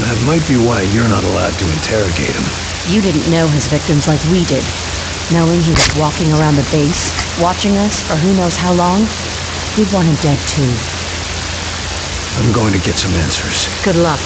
Speaker 1: That might be why you're not allowed to interrogate him.
Speaker 8: You didn't know his victims like we did. Knowing he was walking around the base, watching us for who knows how long, we'd want him dead too.
Speaker 1: I'm going to get some answers.
Speaker 8: Good luck.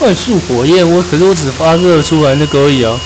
Speaker 2: 快速火焰，可是我只发射出来那个而已啊。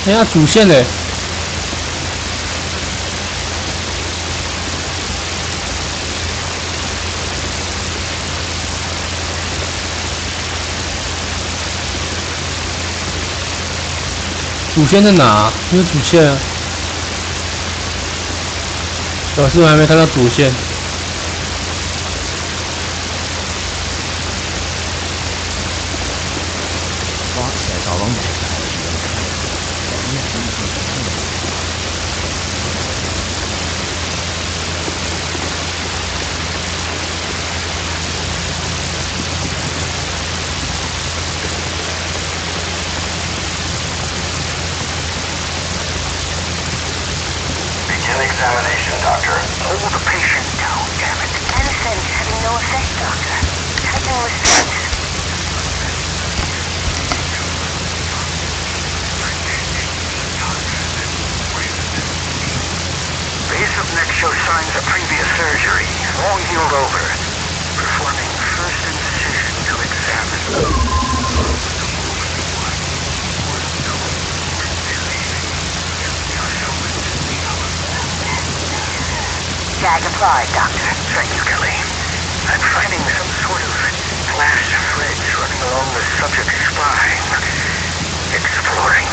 Speaker 2: 哎呀，主线嘞！主线在哪？没有主线啊！老师，我还没看到主线。
Speaker 5: Examination, Doctor. Hold the patient down, damn it.
Speaker 13: Medicine having no effect, Doctor. Tightening restraints.
Speaker 5: Base of neck shows signs of previous surgery. All healed over. Performing first incision to examine.
Speaker 13: Gag applied, Doctor.
Speaker 5: Thank you, Kelly. I'm finding some sort of glass threads running along the subject's spine. Exploring.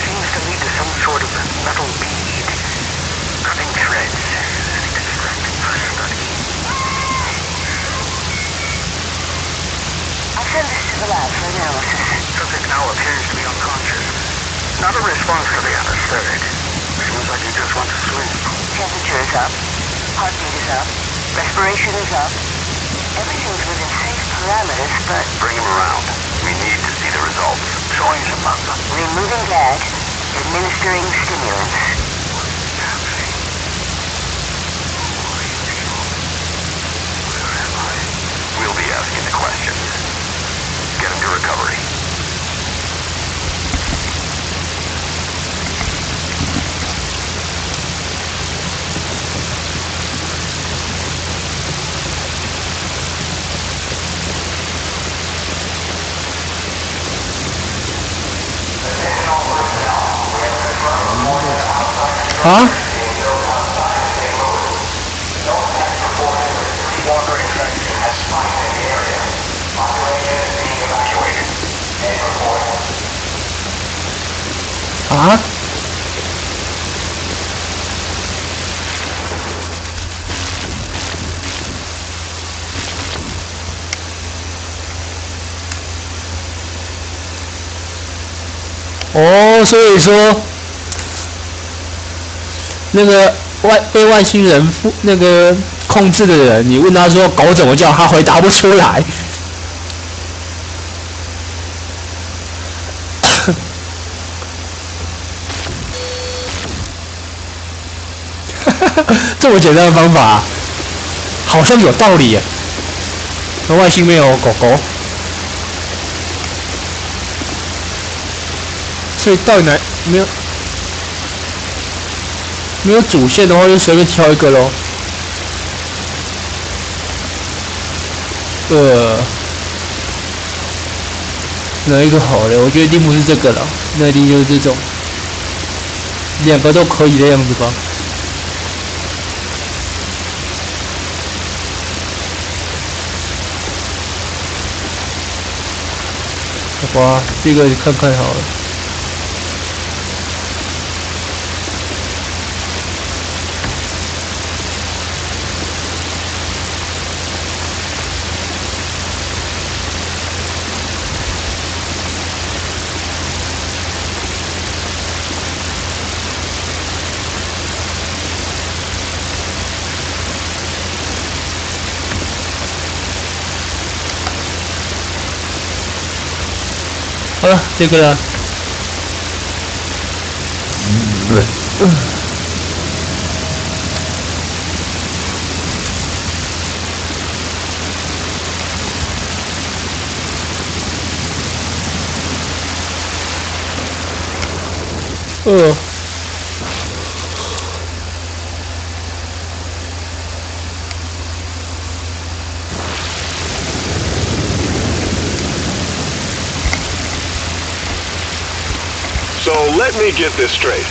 Speaker 5: Seems to lead to some sort of metal bead. Cutting threads. Extracting for study.
Speaker 13: I'll send this to the lab for analysis.
Speaker 5: Subject now appears to be unconscious. Not a response to the anesthetic. Seems like he just wants to sleep.
Speaker 13: Temperature is up. Heartbeat is up. Respiration is up. Everything's within safe parameters, but...
Speaker 5: Bring him around. We need to see the results. Join him up.
Speaker 13: Removing gag. Administering stimulants.
Speaker 5: We'll be asking the questions. Get him to recovery.
Speaker 2: Huh? Huh?哦，所以说，那个被外星人那个控制的人，你问他说狗怎么叫，他回答不出来。这么简单的方法，好像有道理耶。那外星没有狗狗，所以到底哪没有主线的话，就随便挑一个咯。哪一个好嘞？我觉得一定不是这个了，那一定就是这种，两个都可以的样子吧。好吧，这个看看好了。好了，这个了。
Speaker 14: Let me get this straight.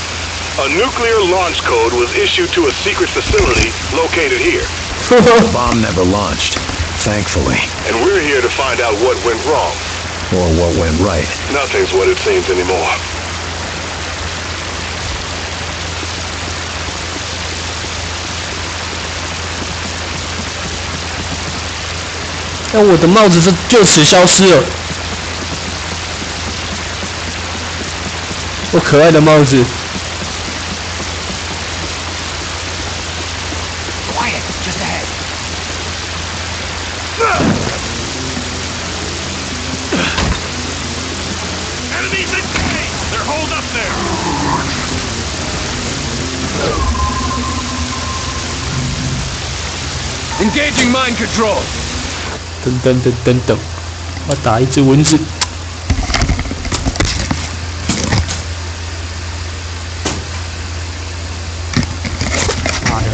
Speaker 14: A nuclear launch code was issued to a secret facility located here.
Speaker 1: The bomb never launched, thankfully.
Speaker 14: And we're here to find out what went wrong.
Speaker 1: Or what went right.
Speaker 14: Nothing's what it seems anymore.
Speaker 2: 但我的帽子就此消失了。我可爱的帽子。
Speaker 6: Quiet, just ahead.
Speaker 4: Enemies engaged! They're holed up there!
Speaker 1: Engaging mind control!
Speaker 2: 等，我打一只蚊子。妈的！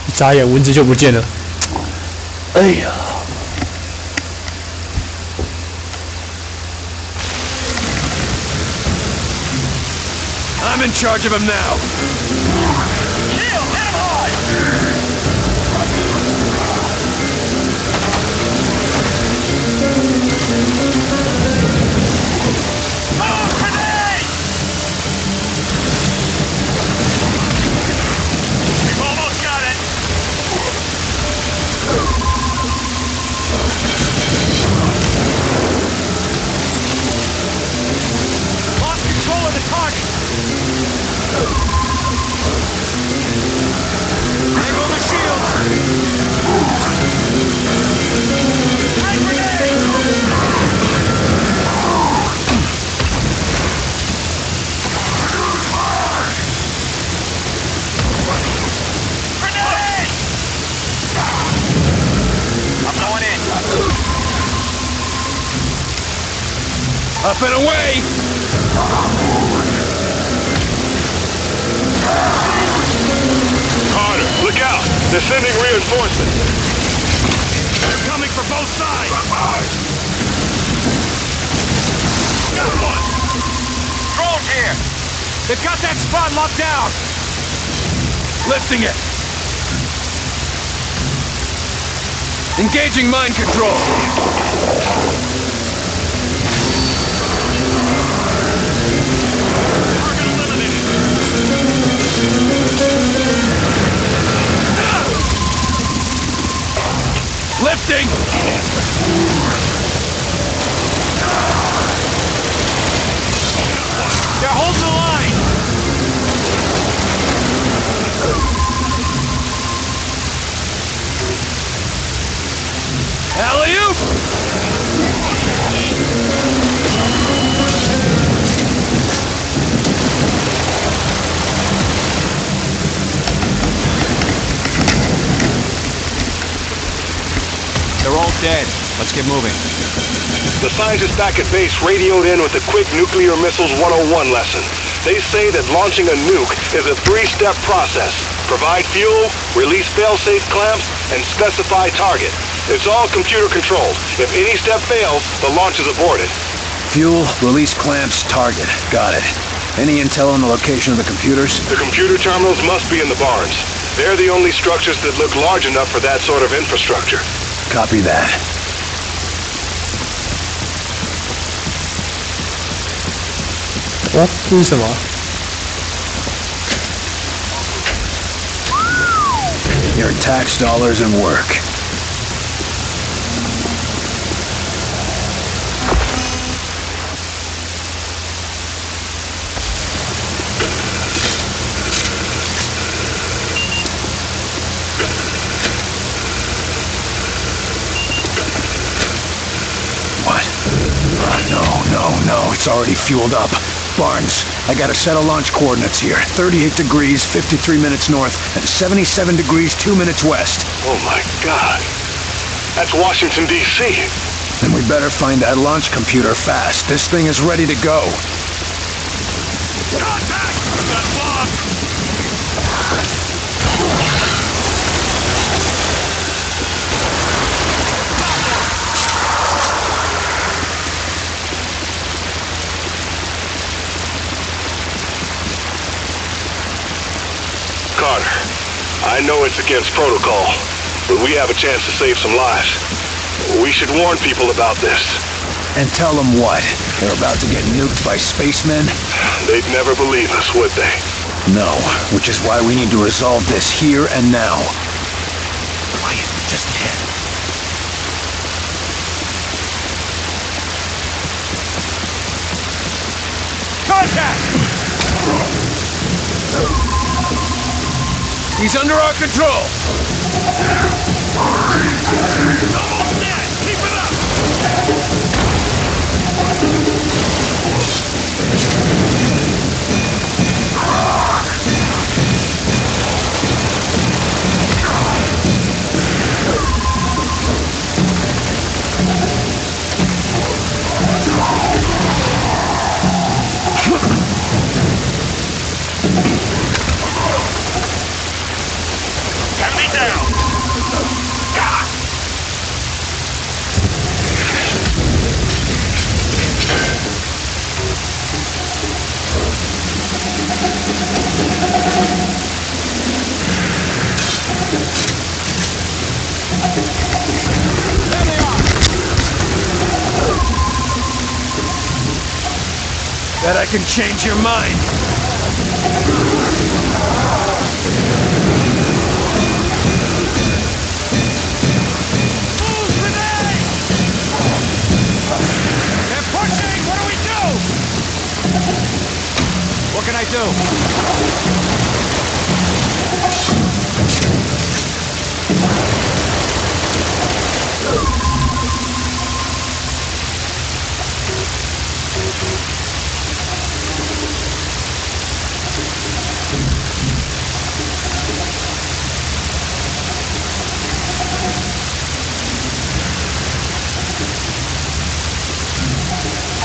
Speaker 2: 一眨眼蚊子就不见了。哎呀！
Speaker 1: I'm in charge of him now.
Speaker 4: Kill! Hit him hard! Oh, grenade! We've almost got it. Lost control of the target. There go the shields! Hand grenade! Grenade! I'm going in.
Speaker 1: Up and away!
Speaker 14: Carter, look out! They're sending reinforcements.
Speaker 4: They're coming for both sides! Got one! Drones here! They've got that spot locked down!
Speaker 1: Lifting it! Engaging mind control!
Speaker 4: Target eliminated!
Speaker 1: Lifting!
Speaker 4: They're holding the line!
Speaker 1: Alley-oop!
Speaker 6: They're all dead. Let's get moving.
Speaker 14: The scientists back at base radioed in with a quick nuclear missiles 101 lesson. They say that launching a nuke is a 3-step process. Provide fuel, release fail-safe clamps, and specify target. It's all computer controlled. If any step fails, the launch is aborted.
Speaker 1: Fuel, release clamps, target. Got it. Any intel on the location of the computers?
Speaker 14: The computer terminals must be in the barns. They're the only structures that look large enough for that sort of infrastructure.
Speaker 1: Copy that.
Speaker 2: Oh, 这是什么？
Speaker 1: Your tax dollars and work. What? No. It's already fueled up. Barnes, I got a set of launch coordinates here. 38 degrees, 53 minutes north, and 77 degrees, 2 minutes west.
Speaker 14: Oh my God. That's Washington, D.C.
Speaker 1: Then we better find that launch computer fast. This thing is ready to go.
Speaker 4: Contact! Got bombs!
Speaker 14: I know it's against protocol, but we have a chance to save some lives. We should warn people about this.
Speaker 1: And tell them what? They're about to get nuked by spacemen?
Speaker 14: They'd never believe us, would they?
Speaker 1: No, which is why we need to resolve this here and now.
Speaker 10: Quiet, just ahead.
Speaker 14: Contact!
Speaker 1: He's under our control!
Speaker 14: Almost dead! Keep it up! Enemy down!
Speaker 1: Bet I can change your mind.
Speaker 14: Move, grenade! They're pushing! What do we do? What can I do?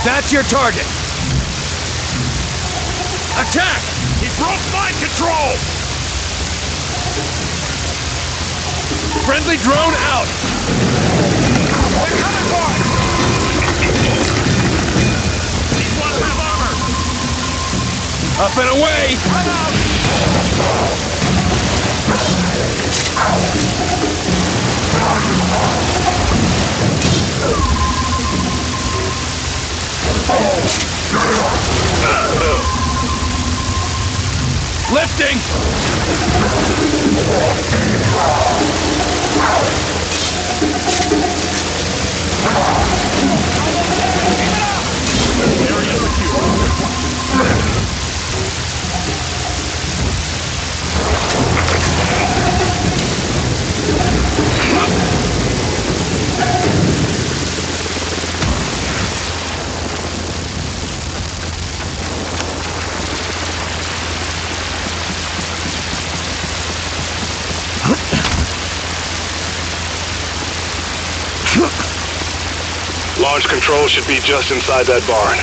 Speaker 1: That's your target. Attack!
Speaker 14: He broke mind control!
Speaker 1: Friendly drone out!
Speaker 14: They're coming for us! These ones have armor!
Speaker 1: Up and away!
Speaker 14: I'm out!
Speaker 1: Lifting!
Speaker 14: Area secure. Launch control should be just inside that barn.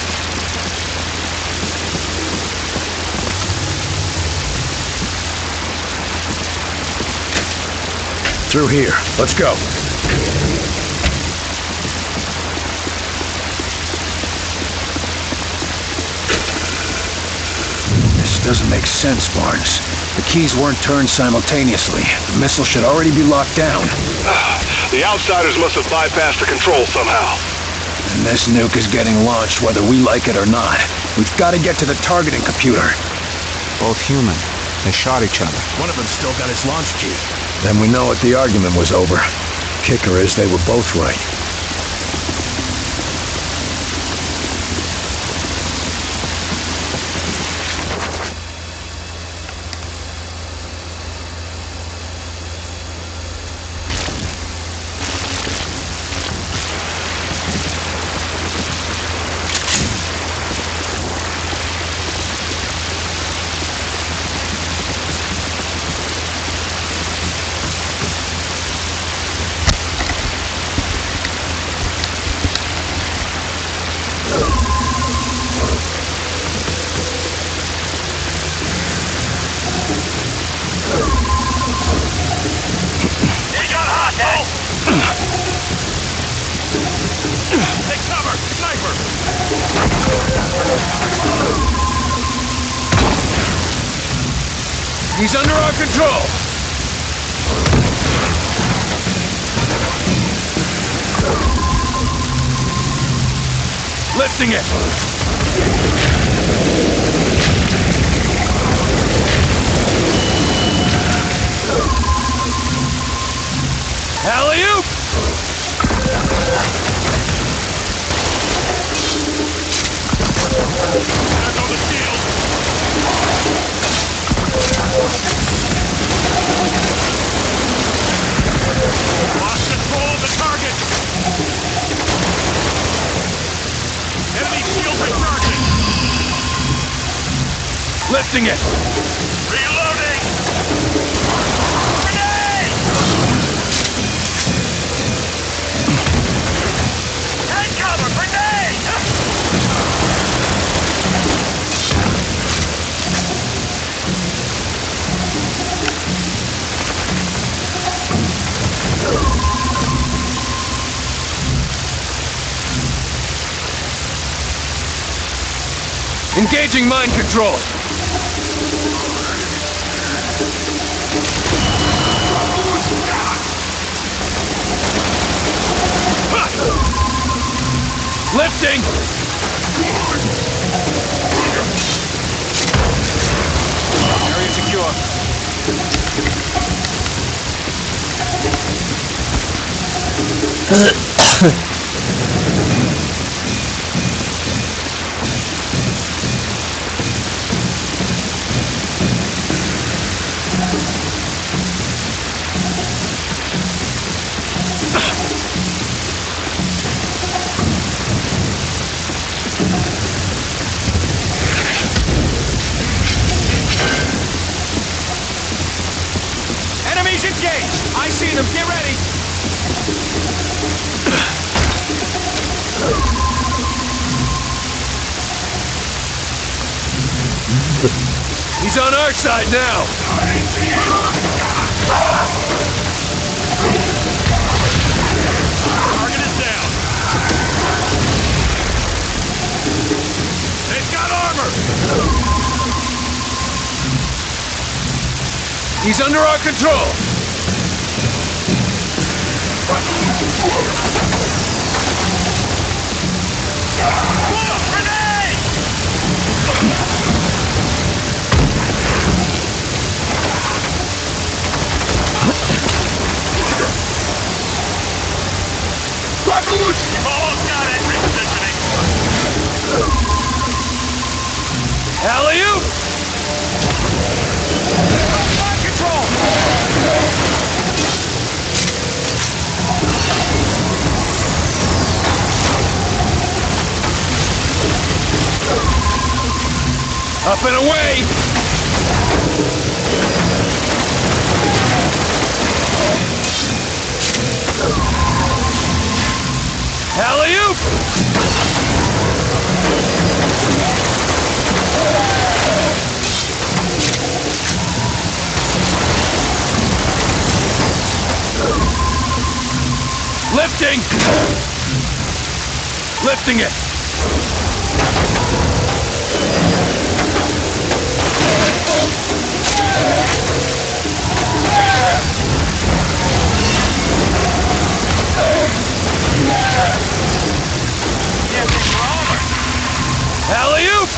Speaker 1: Through here. Let's go. This doesn't make sense, Barnes. The keys weren't turned simultaneously. The missile should already be locked down.
Speaker 14: The outsiders must have bypassed the control somehow.
Speaker 1: And this nuke is getting launched whether we like it or not. We've got to get to the targeting computer.
Speaker 6: Both human. They shot each other.
Speaker 10: One of them still got his launch key.
Speaker 1: Then we know what the argument was over. Kicker is they were both right.
Speaker 14: Take cover! Sniper!
Speaker 1: He's under our control! Lifting it! Alley-oop!
Speaker 4: There go the shields! Lost control of the target! Enemy shield recharging!
Speaker 1: Lifting it!
Speaker 4: Reloading! Grenade! Take cover! Grenade!
Speaker 1: Engaging mind control! Lifting!
Speaker 6: Area secure. Enemies engaged! I see them. Get ready!
Speaker 1: He's on our side now!
Speaker 4: Target is down! They've got armor!
Speaker 1: He's under our control!
Speaker 4: Whoa, grenade! We've almost got it. Repositioning.
Speaker 1: Alley-oop!
Speaker 4: Mind control!
Speaker 1: Up and away! Alley-oop! Lifting! Lifting it! Alley-oop!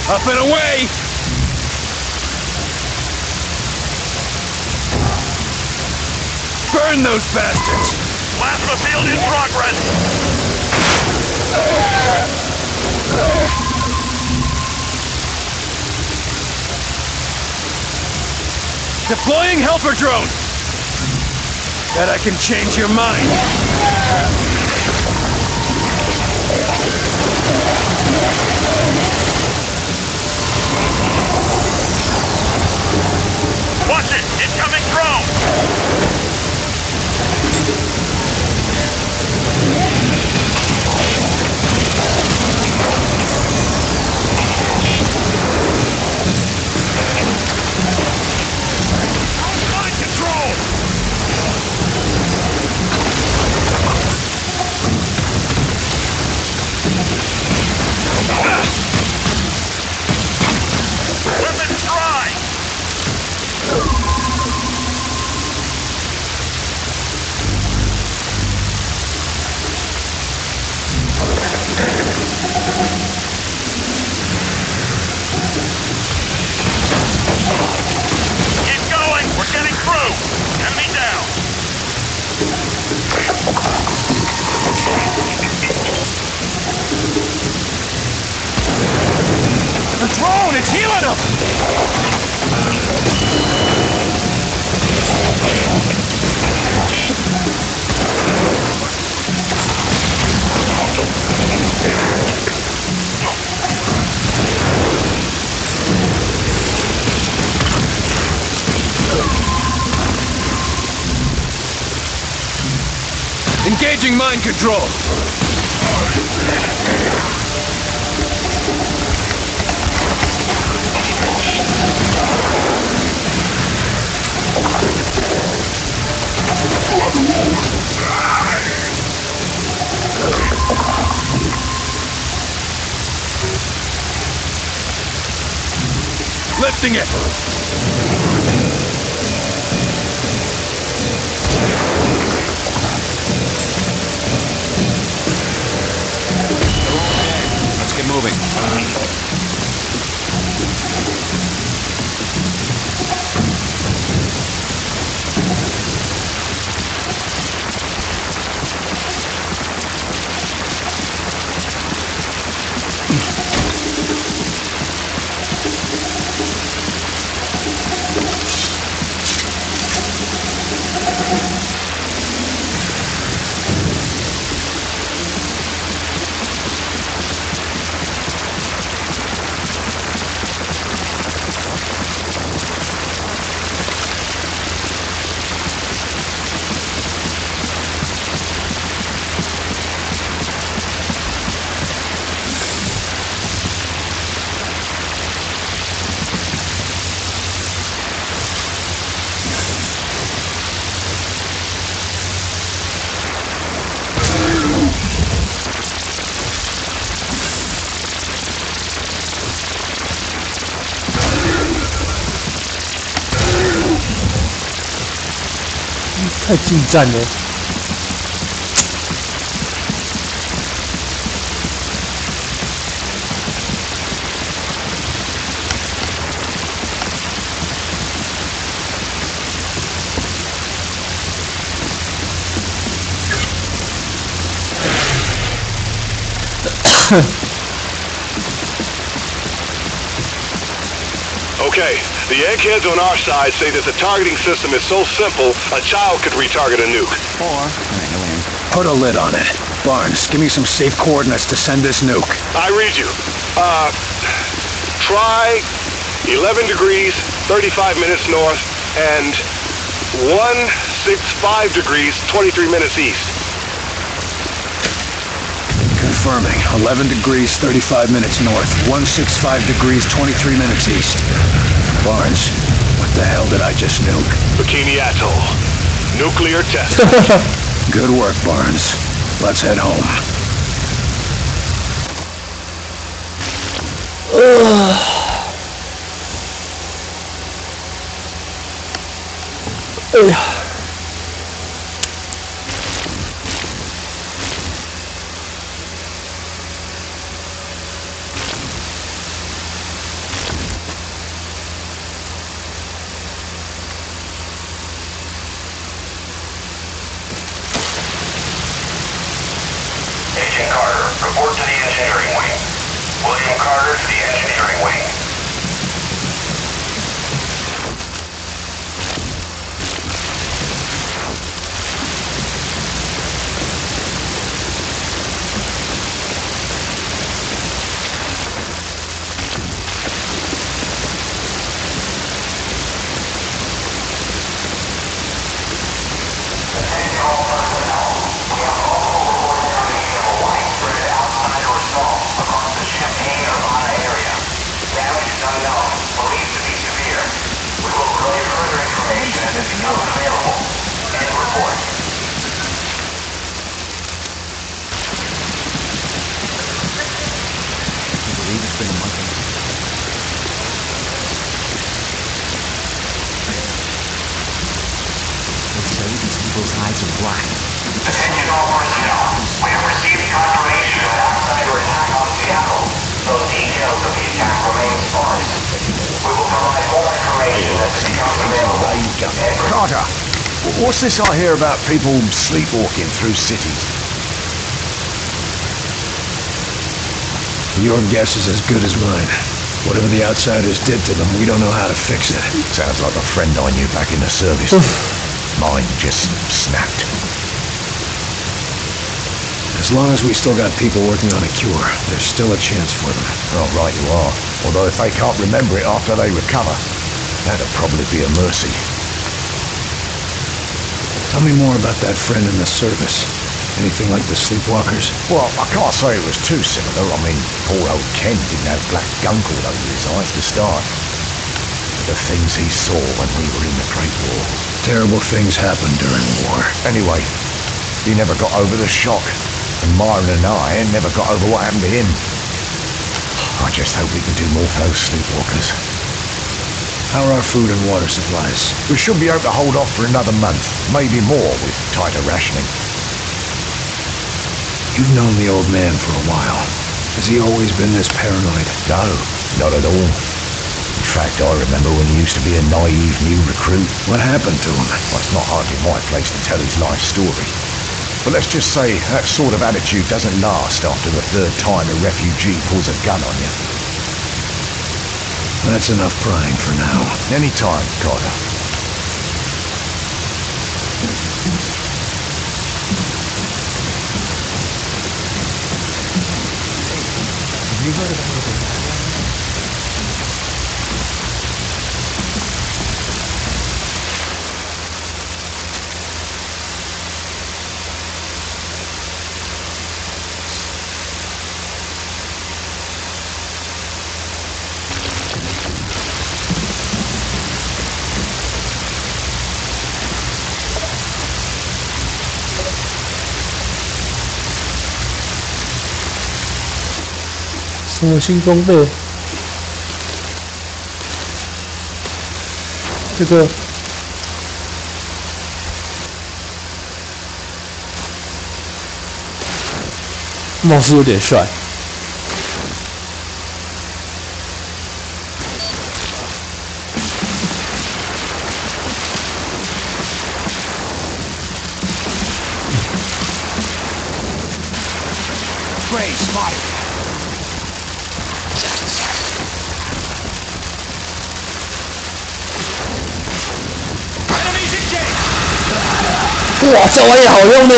Speaker 1: Up and away! Burn those bastards!
Speaker 4: Plasma field in progress!
Speaker 1: Deploying helper drone! Bet I can change your mind!
Speaker 4: Watch it! Incoming drone! Mind control! Got him!
Speaker 1: Engaging mind control. Lifting it.
Speaker 6: Let's get moving.
Speaker 2: 太近战了。
Speaker 14: Okay, the eggheads on our side say that the targeting system is so simple, a child could retarget a nuke.
Speaker 1: Put a lid on it. Barnes, give me some safe coordinates to send this nuke.
Speaker 14: I read you. Try 11 degrees, 35 minutes north, and 165 degrees, 23 minutes east.
Speaker 1: Confirming. 11 degrees, 35 minutes north. 165 degrees, 23 minutes east. Barnes, what the hell did I just nuke?
Speaker 14: Bikini Atoll. Nuclear test.
Speaker 1: Good work, Barnes. Let's head home.
Speaker 5: Agent Carter, report to the engineering wing. William Carter to the engineering wing. Attention all personnel. We have received confirmation of an outsider attack on Seattle. Though details of the attack remain sparse. We will provide more information as it becomes available.
Speaker 7: Carter, what's this I hear about people sleepwalking through cities?
Speaker 1: Your guess is as good as mine. Whatever the outsiders did to them, we don't know how to fix it.
Speaker 7: Sounds like a friend I knew back in the service. Mine just snapped.
Speaker 1: As long as we still got people working on a cure, there's still a chance for them.
Speaker 7: Oh, right you are. Although if they can't remember it after they recover, that'd probably be a mercy.
Speaker 1: Tell me more about that friend in the service. Anything like the sleepwalkers?
Speaker 7: Well, I can't say it was too similar. I mean, poor old Ken didn't have black gunk all over his eyes to start. But the things he saw when we were in the Great War.
Speaker 1: Terrible things happen during war.
Speaker 7: Anyway, he never got over the shock. And Myron and I never got over what happened to him. I just hope we can do more for those sleepwalkers.
Speaker 1: How are our food and water supplies?
Speaker 7: We should be able to hold off for another month, maybe more with tighter rationing.
Speaker 1: You've known the old man for a while. Has he always been this paranoid?
Speaker 7: No, not at all. In fact, I remember when he used to be a naive new recruit.
Speaker 1: What happened to him?
Speaker 7: Well, it's not hardly my place to tell his life story. But let's just say that sort of attitude doesn't last after the third time a refugee pulls a gun on you.
Speaker 1: That's enough prying for now.
Speaker 7: Anytime, Carter.
Speaker 2: You heard about it. 什么新装备？这个貌似有点帅。
Speaker 6: Great, spotted.
Speaker 2: 哇，这玩意好用呢！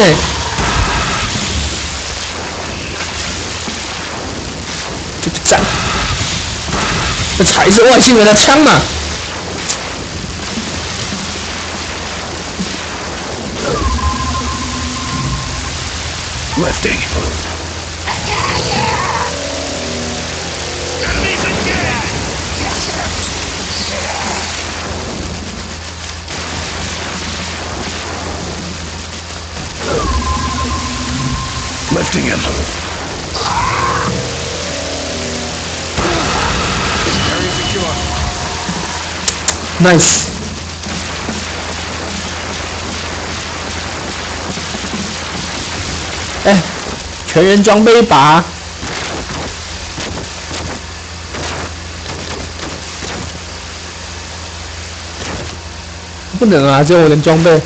Speaker 2: 这个赞，这才是外星人的枪嘛！
Speaker 1: Lifting. Lifting him.
Speaker 6: Area secure.
Speaker 2: Nice. 哎，全员装备一把。不能啊，只有我能装备。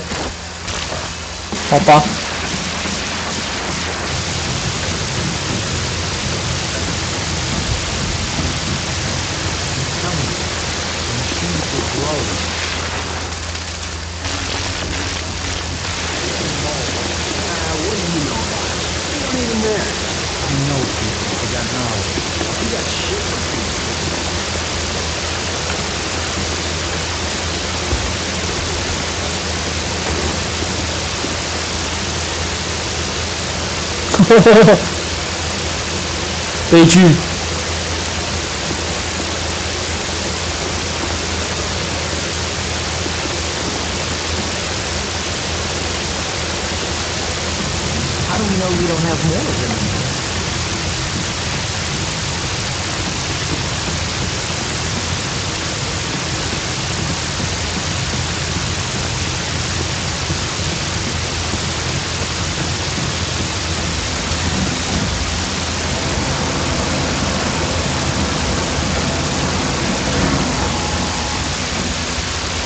Speaker 2: 好吧。 悲剧。
Speaker 9: How do we know we don't have more of them?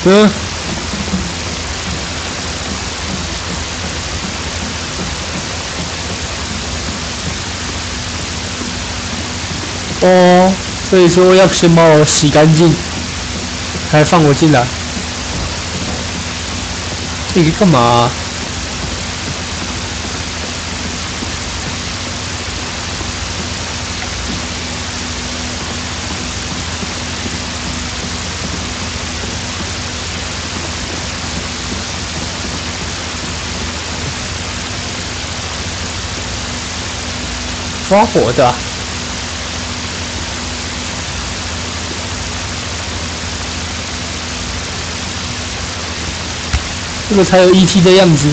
Speaker 2: Huh? Oh, 所以说要先把我洗干净，才放我进来。这个干嘛啊？抓火的啊。这个才有ET的样子。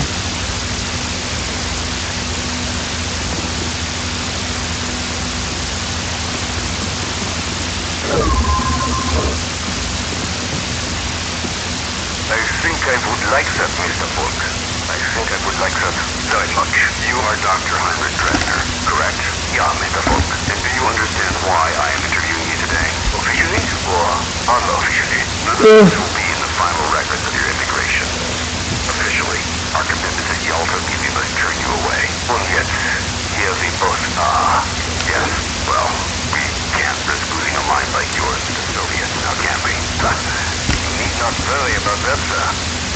Speaker 5: I think I would like that, Mr. Falk. I think I would like that very much. You are Dr. Heinrich Dresner, correct? Yeah, Mr. Falk. And do you understand why I am interviewing you today? Officially or unofficially? None of this will be in the final records of your integration. Officially, our commitment to Yalta means we must turn you away. And yet, here we both are. Yes, well, we can't risk losing a mind like yours to the Soviets now, can we? You need not worry about that, sir.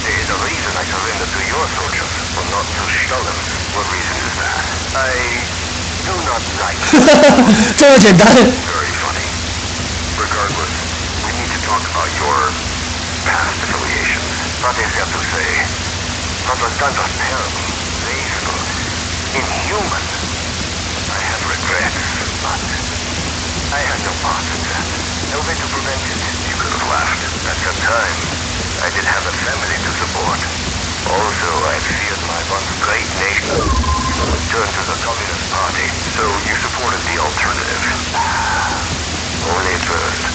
Speaker 5: There is a reason I surrender to your soldiers, but not to Stalin. What reason is that? I do not like it.
Speaker 2: 这么简单。
Speaker 5: Very funny. Regardless, we need to talk about your past affiliations. Not easy to say. Propaganda was terrible, wasteful, inhuman. I have regrets, but I had no part in that. No way to prevent it. You could have laughed. At that time, I did have a family to support. Also, I feared my once great nation turned to the Communist Party. So you supported the alternative. Only at first.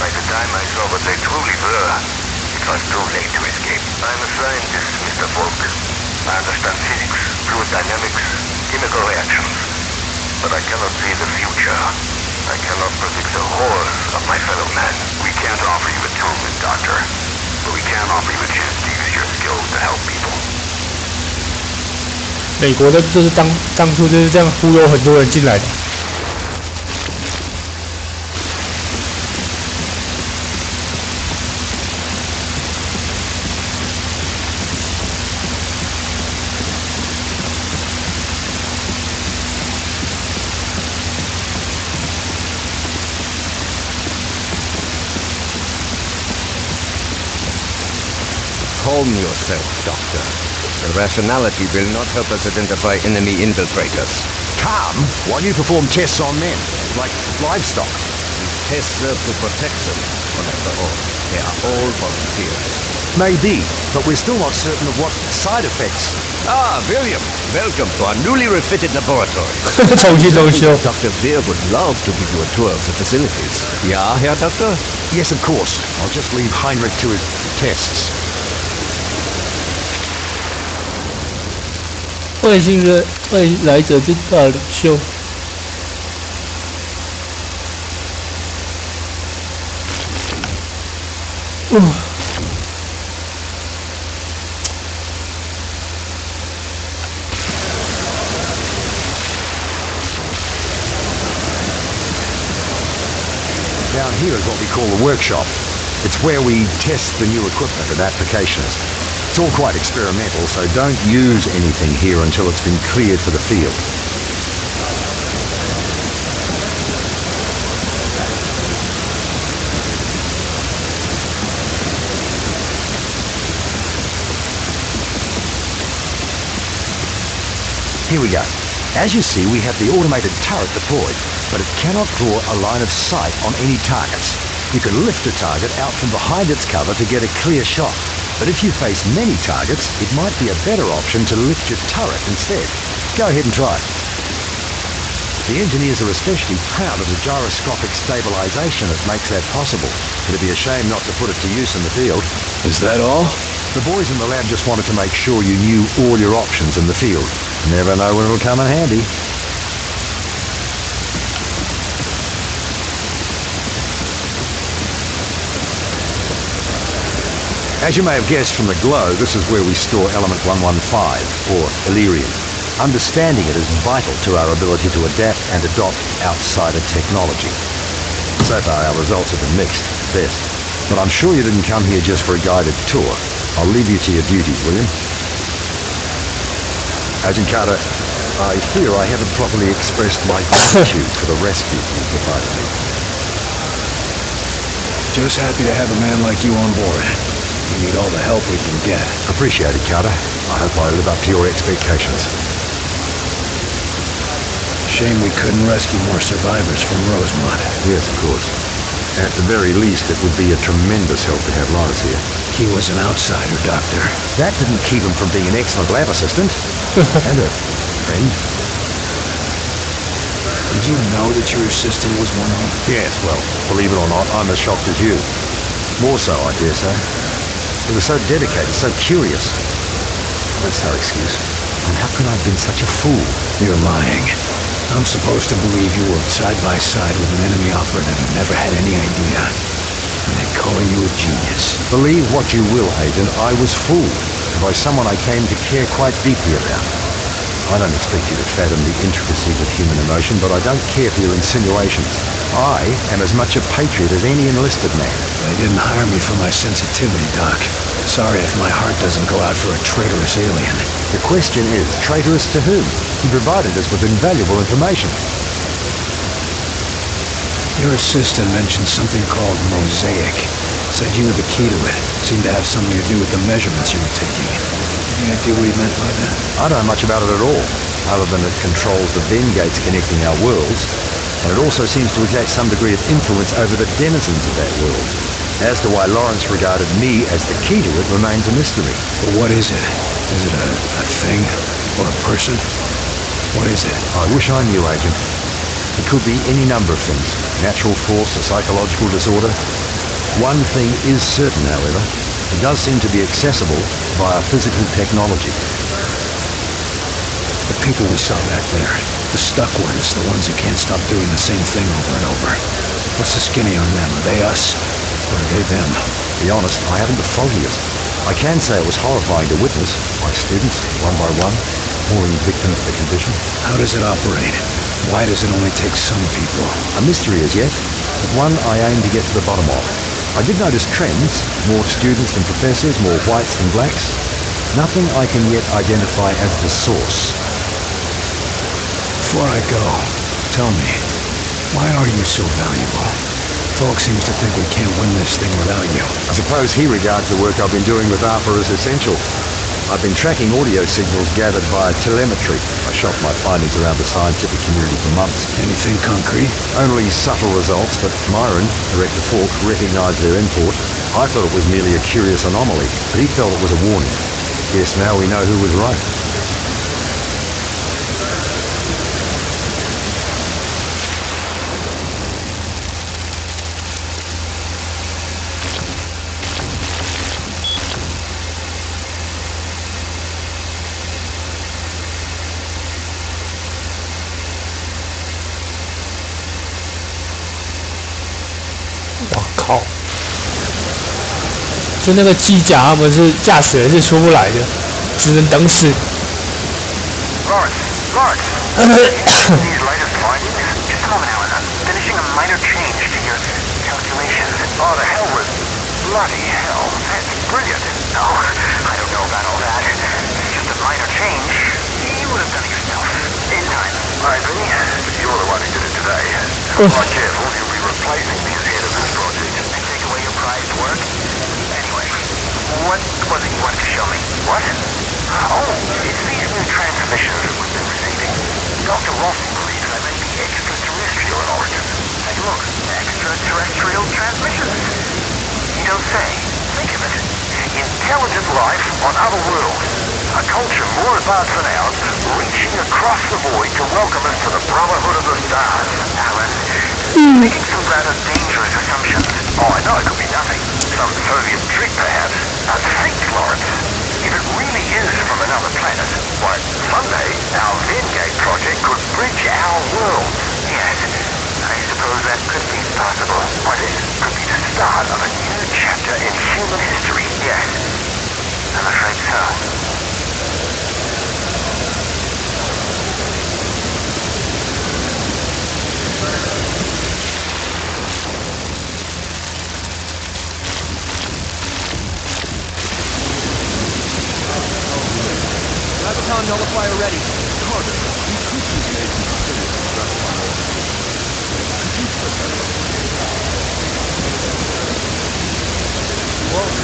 Speaker 5: By the time I saw what they truly were, it was too late to escape. I'm a scientist, Mr. Falk. I understand physics, fluid dynamics, chemical reactions. But I cannot see the future. I cannot predict the horrors of my fellow men. We can't offer you atonement, Doctor. But we can offer you a chance to use your skills to help people.
Speaker 2: 美国的就是当初就是这样忽悠很多人进来的。
Speaker 7: Calm yourself, Doctor. The rationality will not help us identify enemy infiltrators.
Speaker 3: Calm while you perform tests on men, like livestock.
Speaker 7: These tests serve to protect them, but after all, they are all volunteers.
Speaker 3: Maybe, but we're still not certain of what side effects.
Speaker 7: Ah, William, welcome to our newly refitted laboratory.
Speaker 2: 重新装修。
Speaker 7: Dr. Veer would love to give you a tour of the facilities. Yeah, Herr Doctor?
Speaker 3: Yes, of course. I'll just leave Heinrich to his tests.
Speaker 2: 外星人外来者之大领袖。
Speaker 3: Down here is what we call the workshop. It's where we test the new equipment and applications. It's all quite experimental, so don't use anything here until it's been cleared for the field. Here we go. As you see, we have the automated turret deployed, but it cannot draw a line of sight on any targets. You can lift a target out from behind its cover to get a clear shot. But if you face many targets, it might be a better option to lift your turret instead. Go ahead and try it. The engineers are especially proud of the gyroscopic stabilization that makes that possible. It'd be a shame not to put it to use in the field.
Speaker 1: Is that all?
Speaker 3: The boys in the lab just wanted to make sure you knew all your options in the field. Never know when it'll come in handy. As you may have guessed from the glow, this is where we store element 115, or Illyrium. Understanding it is vital to our ability to adapt and adopt outsider technology. So far, our results have been mixed, at best. But I'm sure you didn't come here just for a guided tour. I'll leave you to your duties, William. Agent Carter, I fear I haven't properly expressed my gratitude for the rescue you provided me.
Speaker 1: Just happy to have a man like you on board. We need all the help we can get.
Speaker 3: Appreciate it, Carter. I hope I live up to your expectations.
Speaker 1: Shame we couldn't rescue more survivors from Rosemont.
Speaker 3: Yes, of course. At the very least, it would be a tremendous help to have Lawrence here.
Speaker 1: He was an outsider, Doctor.
Speaker 3: That didn't keep him from being an excellent lab assistant. And a friend.
Speaker 1: Did you know that your assistant was one of them?
Speaker 3: Yes, well, believe it or not, I'm as shocked as you. More so, I dare say. He was so dedicated, so curious. That's no excuse. And how can I have been such a fool?
Speaker 1: You're lying. I'm supposed to believe you worked side by side with an enemy operative who never had any idea. And they call you a genius.
Speaker 3: Believe what you will, Agent, I was fooled by someone I came to care quite deeply about. I don't expect you to fathom the intricacies of human emotion, but I don't care for your insinuations. I am as much a patriot as any enlisted man.
Speaker 1: They didn't hire me for my sensitivity, Doc. Sorry if my heart doesn't go out for a traitorous alien.
Speaker 3: The question is, traitorous to whom? He provided us with invaluable information.
Speaker 1: Your assistant mentioned something called Mosaic. Said you were the key to it. Seemed to have something to do with the measurements you were taking. Any idea what he meant by that?
Speaker 3: I don't know much about it at all, other than it controls the Venn gates connecting our worlds, and it also seems to exert some degree of influence over the denizens of that world. As to why Lawrence regarded me as the key to it remains a mystery.
Speaker 1: But what is it? Is it a thing? Or a person? What is it?
Speaker 3: I wish I knew, Agent. It could be any number of things. Natural force, a psychological disorder. One thing is certain, however. It does seem to be accessible via physical technology.
Speaker 1: The people we saw back there, the stuck ones, the ones who can't stop doing the same thing over and over. What's the skinny on them? Are they us? Or are they them?
Speaker 3: To be honest, I haven't the foggiest. I can say it was horrifying to witness. My students, one by one, falling victim to the condition.
Speaker 1: How does it operate? Why does it only take some people?
Speaker 3: A mystery as yet, but one I aim to get to the bottom of. I did notice trends. More students than professors, more whites than blacks. Nothing I can yet identify as the source.
Speaker 1: Before I go, tell me, why are you so valuable? Folk seems to think we can't win this thing without you.
Speaker 3: I suppose he regards the work I've been doing with ARPA as essential. I've been tracking audio signals gathered via telemetry. I shopped my findings around the scientific community for months.
Speaker 1: Anything concrete?
Speaker 3: Only subtle results, but Myron, Director Falk, recognized their import. I thought it was merely a curious anomaly, but he felt it was a warning. Yes, now we know who was right.
Speaker 2: 就那个机甲，他们是驾驶人是出不来的，只能等死。
Speaker 5: Lawrence. These latest findings. Just a moment, Alan. I'm finishing a minor change to your calculations. Oh, the hell with bloody hell. That's brilliant. No, I don't know about all that. It's just a minor change. You would have done it yourself. In time. Maybe. But you're the one who did it today. Be quite careful. You'll be replacing me as head of this project. And take away your prized work. What was it you wanted to show me? What? Oh, it's these new transmissions that we've been receiving. Dr. Rawson believes they may be extraterrestrial in origin. Take a look. Extraterrestrial transmissions. You don't say. Think of it. Intelligent life on other worlds. A culture more advanced than ours, reaching across the void to welcome us to the Brotherhood of the Stars. Alan, making some rather dangerous assumptions. Oh, I know it could be nothing. Some Soviet trick, perhaps. But think, Lawrence. If it really is from another planet, why, someday our Venn Gate project could bridge our worlds. Yes, I suppose that could be possible. Why, this could be the start of a new chapter in human history. Yes, I'm afraid so.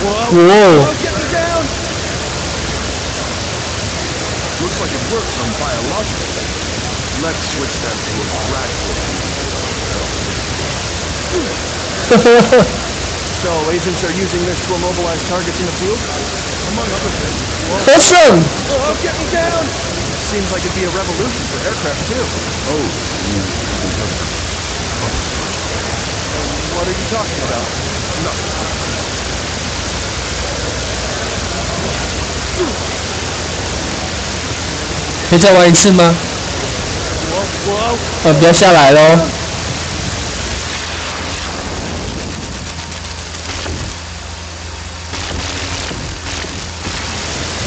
Speaker 2: Whoa.
Speaker 10: Looks like it works on biological. Let's switch that to a radical. So, agents are using this to immobilize targets in the field? Among other things.
Speaker 2: Awesome!
Speaker 10: Oh, get me down! Seems like it'd be a revolution for aircraft, too. Oh, what are you talking about? Nothing.
Speaker 2: 可以再玩一次吗？不要下来喽！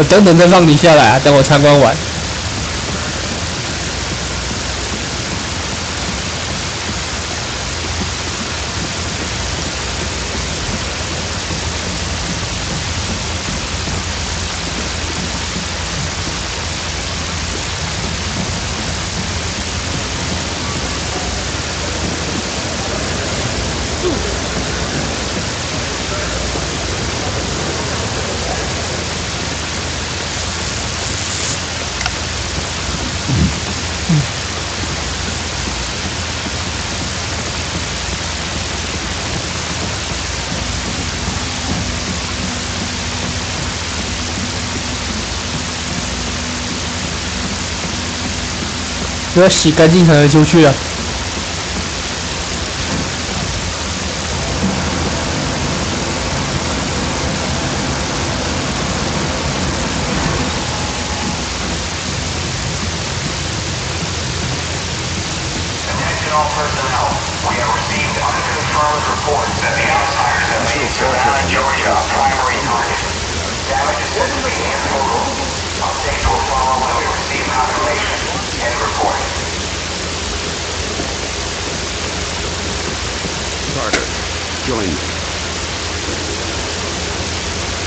Speaker 2: 等等再放你下来啊！等我参观完。要洗干净才能出去啊！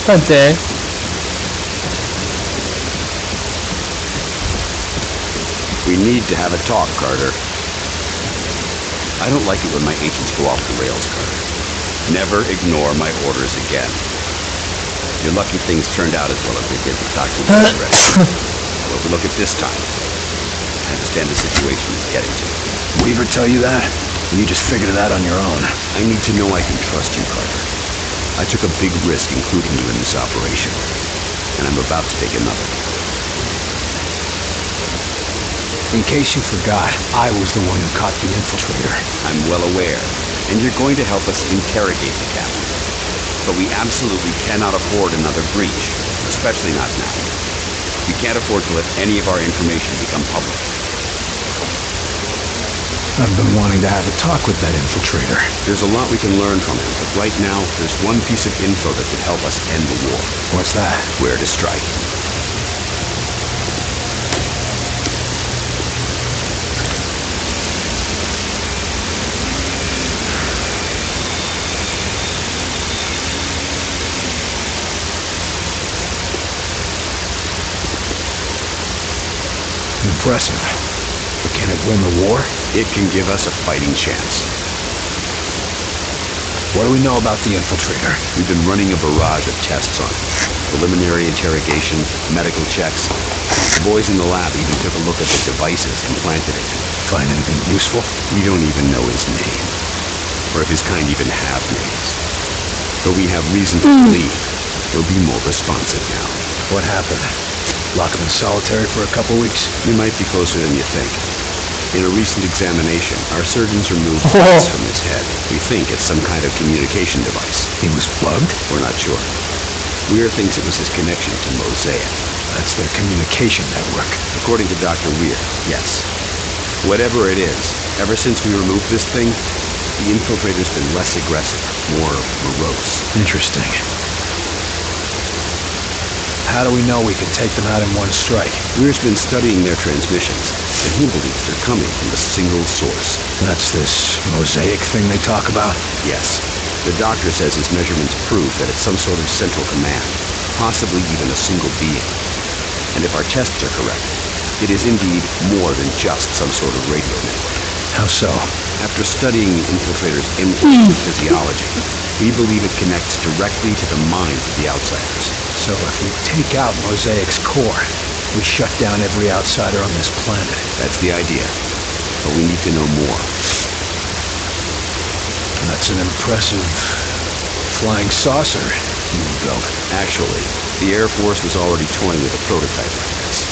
Speaker 2: 干贼！
Speaker 15: We need to have a talk, Carter. I don't like it when my agents go off the rails, Carter. Never ignore my orders again. You're lucky things turned out as well as they did with Dr. Weir. Well, look at this time. I understand the situation he's getting to.
Speaker 1: Weaver tell you that? You just figured it out on your own.
Speaker 15: I need to know I can trust you, Carter. I took a big risk including you in this operation, and I'm about to take another.
Speaker 1: In case you forgot, I was the one who caught the infiltrator.
Speaker 15: I'm well aware, and you're going to help us interrogate the captain. But we absolutely cannot afford another breach, especially not now. We can't afford to let any of our information become public.
Speaker 1: I've been wanting to have a talk with that infiltrator.
Speaker 15: There's a lot we can learn from him, but right now, there's one piece of info that could help us end the war.
Speaker 1: What's that?
Speaker 15: Where to strike.
Speaker 1: Impressive. But can it win the war?
Speaker 15: It can give us a fighting chance.
Speaker 1: What do we know about the infiltrator?
Speaker 15: We've been running a barrage of tests on it. Preliminary interrogation, medical checks. The boys in the lab even took a look at the devices implanted in it.
Speaker 1: Find anything useful?
Speaker 15: We don't even know his name. Or if his kind even have names. But we have reason to believe he'll be more responsive now.
Speaker 1: What happened? Lock him in solitary for a couple weeks?
Speaker 15: We might be closer than you think. In a recent examination, our surgeons removed parts from his head. We think it's some kind of communication device.
Speaker 1: He was plugged?
Speaker 15: We're not sure. Weir thinks it was his connection to Mosaic.
Speaker 1: That's their communication network.
Speaker 15: According to Dr. Weir, yes. Whatever it is, ever since we removed this thing, the infiltrator's been less aggressive, more morose.
Speaker 1: Interesting. How do we know we can take them out in one strike?
Speaker 15: Weir's been studying their transmissions, and he believes they're coming from a single source.
Speaker 1: That's this mosaic thing they talk about?
Speaker 15: Yes. The doctor says his measurements prove that it's some sort of central command, possibly even a single being. And if our tests are correct, it is indeed more than just some sort of radio network.
Speaker 1: How so?
Speaker 15: After studying the infiltrator's physiology, We believe it connects directly to the minds of the outsiders.
Speaker 1: So if we take out Mosaic's core, we shut down every outsider on this planet.
Speaker 15: That's the idea. But we need to know more.
Speaker 1: That's an impressive flying saucer you built.
Speaker 15: Actually, the Air Force was already toying with a prototype like this.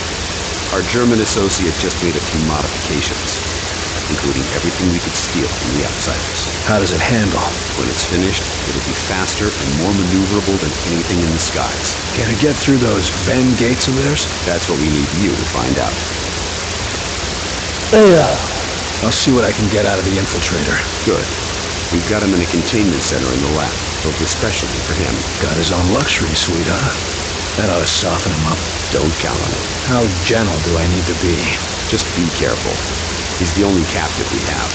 Speaker 15: Our German associate just made a few modifications, including everything we could steal from the outsiders.
Speaker 1: How does it handle?
Speaker 15: When it's finished, it'll be faster and more maneuverable than anything in the skies.
Speaker 1: Can it get through those Venn gates of theirs?
Speaker 15: That's what we need you to find out.
Speaker 1: I'll see what I can get out of the infiltrator.
Speaker 15: Good. We've got him in a containment center in the lab, built especially for him.
Speaker 1: Got his own luxury suite, huh? That ought to soften him up.
Speaker 15: Don't count on it.
Speaker 1: How gentle do I need to be?
Speaker 15: Just be careful. He's the only captive we have.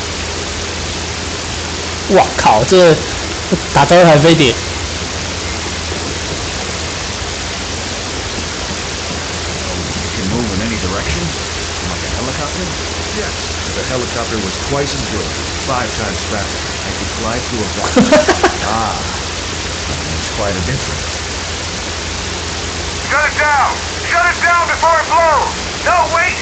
Speaker 2: 哇靠！这打招台飞碟。
Speaker 7: Can move in any direction? Like a helicopter? Yes. The helicopter was twice as good, 5 times faster. I could fly through a vacuum. That's quite a difference.
Speaker 5: Shut it down! Shut it down before it blows! No, wait!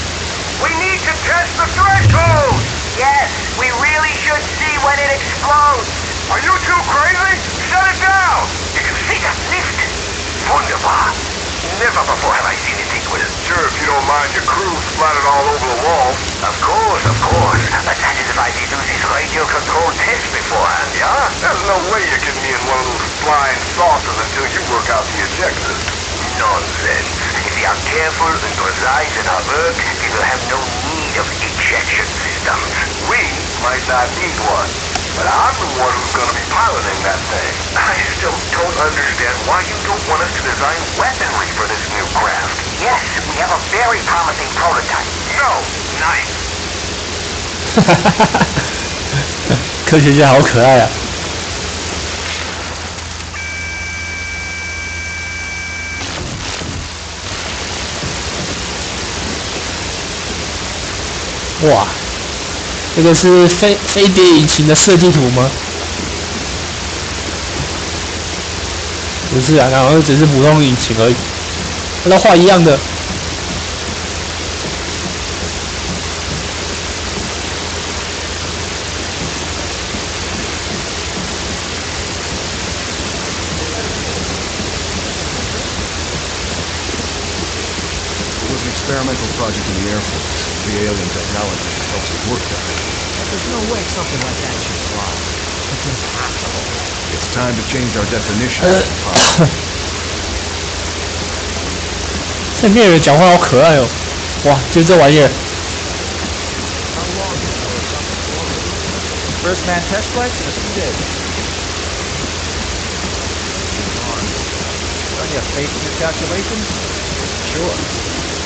Speaker 5: We need to test the threshold!
Speaker 13: Yes, we really should see when it explodes.
Speaker 5: Are you too crazy? Shut it down!
Speaker 13: Did you see that lift? Wunderbar. Never before have I seen it equal.
Speaker 5: Sure, if you don't mind your crew splattered all over the walls.
Speaker 13: Of course. But that is if I did do this radio-controlled test beforehand, yeah?
Speaker 5: There's no way you get me in one of those flying saucers until you work out the ejectors.
Speaker 13: Nonsense. If we are careful and precise in our work, we will have no need of ejection systems.
Speaker 5: We might not need one, but I'm the one who's going to be piloting that thing.
Speaker 13: I still don't understand why you don't want us to design weaponry for this new craft. Yes, we have a very promising prototype.
Speaker 5: No, nice.
Speaker 2: 科学家好可爱啊！哇，这个是飞碟引擎的设计图吗？不是啊，然后只是普通引擎而已，跟它画一样的。
Speaker 7: Experimental project in the Air Force. The alien technology helps it work better.
Speaker 12: There's no way something like that should fly. It's impossible.
Speaker 7: It's time to change our definition of impossible.
Speaker 2: 这里面有人讲话好可爱哦！哇，就这玩意儿。
Speaker 6: First man test flight in a few days. Don't you have faith in your calculations?
Speaker 7: Sure.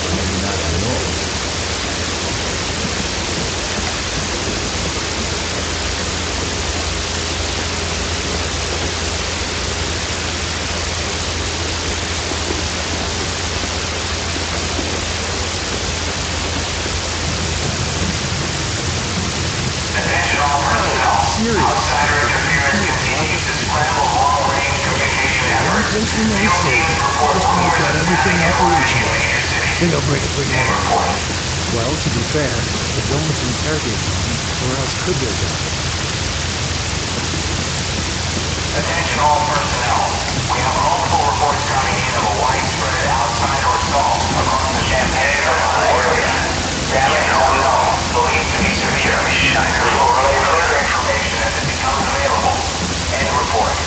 Speaker 7: Maybe not anymore.
Speaker 5: Attention all personnel. Outsider interference continues to scramble long-range communication networks. Field teams report reports of everything in your city.
Speaker 1: Think I'll break it pretty
Speaker 5: well.
Speaker 1: Well, to be fair, the dome's interrogating me, or else could their job?
Speaker 5: Attention all personnel. We have multiple reports coming in of a widespread outsider assault across the Champagne area. Damage unknown, believed to be severe. We will relay further information as it becomes available. End report.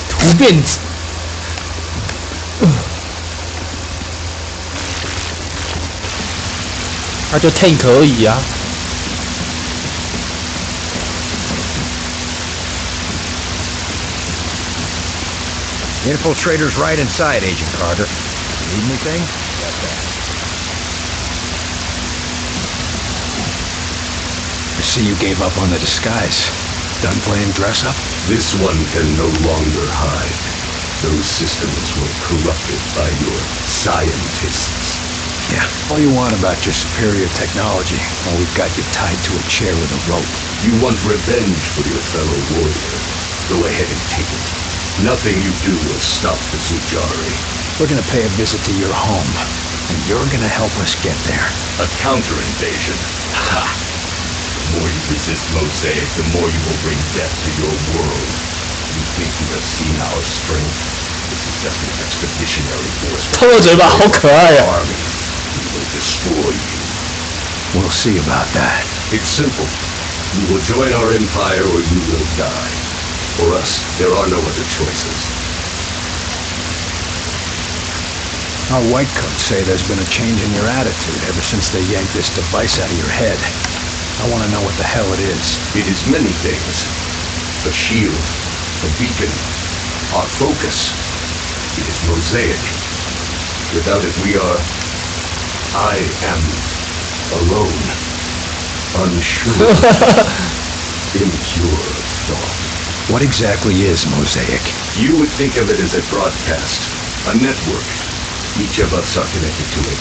Speaker 2: 突变子。那就 tank 而已啊。
Speaker 7: Infiltrator's right inside, Agent Carter. Need anything? Got that.
Speaker 1: I see you gave up on the disguise. Done playing dress up?
Speaker 16: This one can no longer hide. Those systems were corrupted by your scientists.
Speaker 1: Yeah, all you want about your superior technology, while we've got you tied to a chair with a rope.
Speaker 16: You want revenge for your fellow warrior. Go ahead and take it. Nothing you do will stop the Sujari.
Speaker 1: We're gonna pay a visit to your home, and you're gonna help us get there.
Speaker 16: A counter-invasion. Ha! The more you resist Mosaic, the more you will bring death to your world. You think you have seen our strength? This is just an expeditionary force.
Speaker 2: 偷了嘴巴，好可爱呀！
Speaker 16: Army. We will destroy you.
Speaker 1: We'll see about that.
Speaker 16: It's simple. You will join our empire or you will die. For us, there are no other choices.
Speaker 1: Our whitecoats say there's been a change in your attitude ever since they yanked this device out of your head. I want to know what the hell it is.
Speaker 16: It is many things. A shield, a beacon, our focus. It is Mosaic. Without it, we are... I am alone, unsure, impure thought.
Speaker 1: What exactly is Mosaic?
Speaker 16: You would think of it as a broadcast, a network. Each of us are connected to it.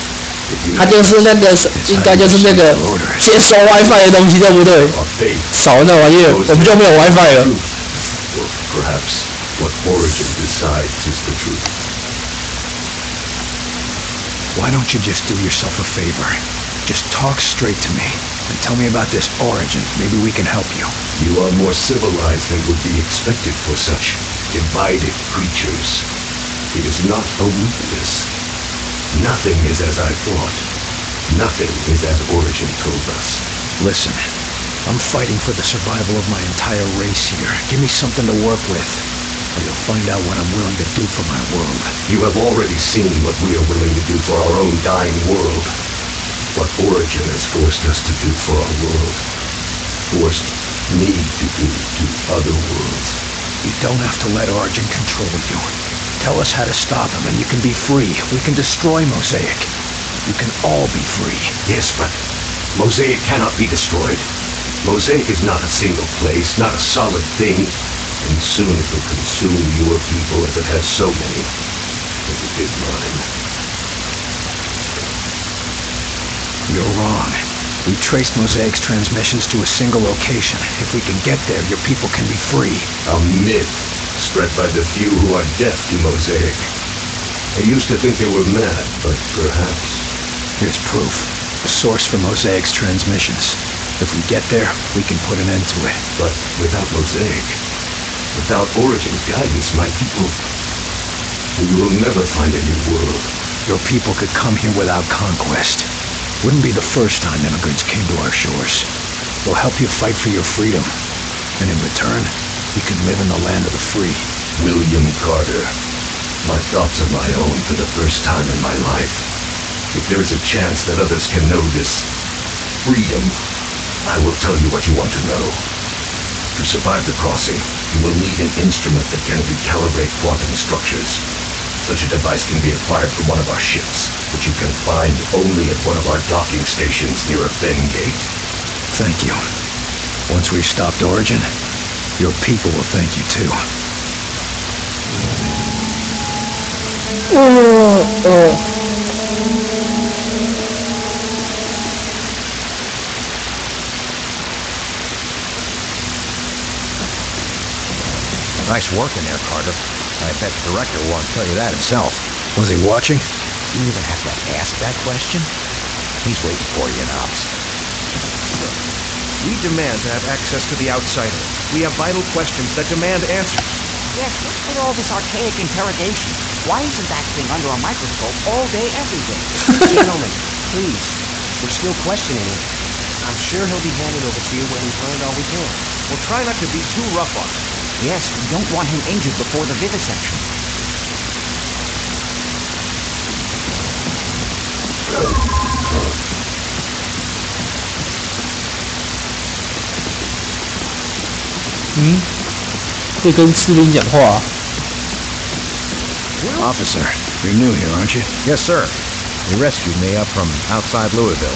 Speaker 2: 它就是那个，应该就是那个接收 WiFi 的东西，对不对？少那玩意儿，我们就没有 WiFi 了。
Speaker 16: Or perhaps what Origin decides is the truth.
Speaker 1: Why don't you just do yourself a favor? Just talk straight to me and tell me about this Origin. Maybe we can help you.
Speaker 16: You are more civilized than would be expected for such divided creatures. It is not a weakness. Nothing is as I thought. Nothing is as Origin told us.
Speaker 1: Listen, I'm fighting for the survival of my entire race here. Give me something to work with, or you'll find out what I'm willing to do for my world.
Speaker 16: You have already seen what we are willing to do for our own dying world. What Origin has forced us to do for our world. Forced me to do to other worlds.
Speaker 1: You don't have to let Origin control you. Tell us how to stop him and you can be free. We can destroy Mosaic. You can all be free.
Speaker 16: Yes, but Mosaic cannot be destroyed. Mosaic is not a single place, not a solid thing. And soon it will consume your people as it has so many, as it did mine.
Speaker 1: You're wrong. We traced Mosaic's transmissions to a single location. If we can get there, your people can be free.
Speaker 16: A myth spread by the few who are deaf to Mosaic. I used to think they were mad, but perhaps...
Speaker 1: Here's proof. The source for Mosaic's transmissions. If we get there, we can put an end to it.
Speaker 16: But without Mosaic, without Origin's guidance, my people... We will never find a new world.
Speaker 1: Your people could come here without conquest. Wouldn't be the first time immigrants came to our shores. We'll help you fight for your freedom. And in return, you can live in the land of the free.
Speaker 16: William Carter. My thoughts are my own for the first time in my life. If there is a chance that others can know this freedom, I will tell you what you want to know. To survive the crossing, you will need an instrument that can recalibrate quantum structures. Such a device can be acquired from one of our ships, which you can find only at one of our docking stations near a Fen gate.
Speaker 1: Thank you. Once we've stopped Origin, your people will thank you too.
Speaker 3: Nice work in there, Carter. I bet the director won't tell you that himself.
Speaker 1: Was he watching?
Speaker 3: You even have to ask that question? He's waiting for you in ops.
Speaker 17: We demand to have access to the outsider. We have vital questions that demand answers.
Speaker 18: Yes, what's with all this archaic interrogation? Why isn't that thing under a microscope all day, every day?
Speaker 12: Gentlemen, please. We're still questioning him. I'm sure he'll be handed over to you when we've learned all we can.
Speaker 17: We'll try not to be too rough on him.
Speaker 18: Yes, we don't want him injured before the vivisection.
Speaker 1: Officer, you're new here, aren't you?
Speaker 3: Yes, sir. You rescued me up from outside Louisville.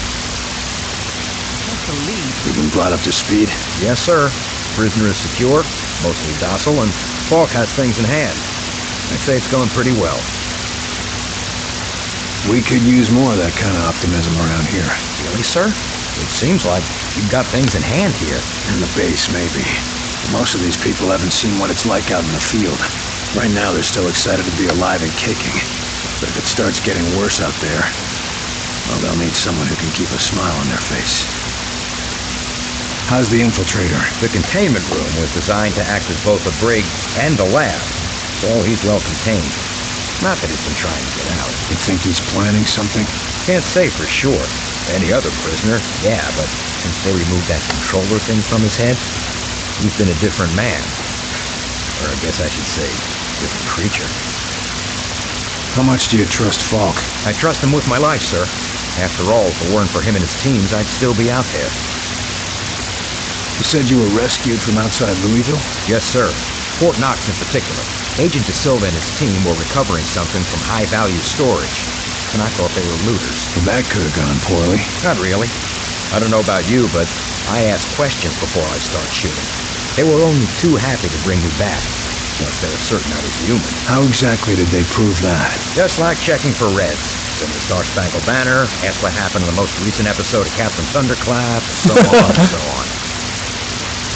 Speaker 1: You've been brought up to speed?
Speaker 3: Yes, sir. Prisoner is secure, mostly docile, and Falk has things in hand. I'd say it's going pretty well.
Speaker 1: We could use more of that kind of optimism around here.
Speaker 19: Really, sir? It seems like you've got things in hand here.
Speaker 1: In the base, maybe. Most of these people haven't seen what it's like out in the field. Right now, they're still excited to be alive and kicking. But if it starts getting worse out there, well, they'll need someone who can keep a smile on their face. How's the infiltrator?
Speaker 19: The containment room was designed to act as both a brig and a lab, so he's well contained. Not that he's been trying to get out.
Speaker 1: You think he's planning something?
Speaker 19: Can't say for sure. Any other prisoner, yeah, but since they removed that controller thing from his head, he's been a different man. Or I guess I should say, different creature.
Speaker 1: How much do you trust Falk?
Speaker 19: I trust him with my life, sir. After all, if it weren't for him and his teams, I'd still be out there.
Speaker 1: You said you were rescued from outside Louisville?
Speaker 19: Yes, sir. Fort Knox in particular. Agent De Silva and his team were recovering something from high-value storage, and I thought they were looters.
Speaker 1: Well, that could have gone poorly.
Speaker 19: Not really. I don't know about you, but I ask questions before I start shooting. They were only too happy to bring me back, once they were certain I was human.
Speaker 1: How exactly did they prove that?
Speaker 19: Just like checking for reds. Send the Star Spangled Banner, ask what happened in the most recent episode of Captain Thunderclap, so on and so on.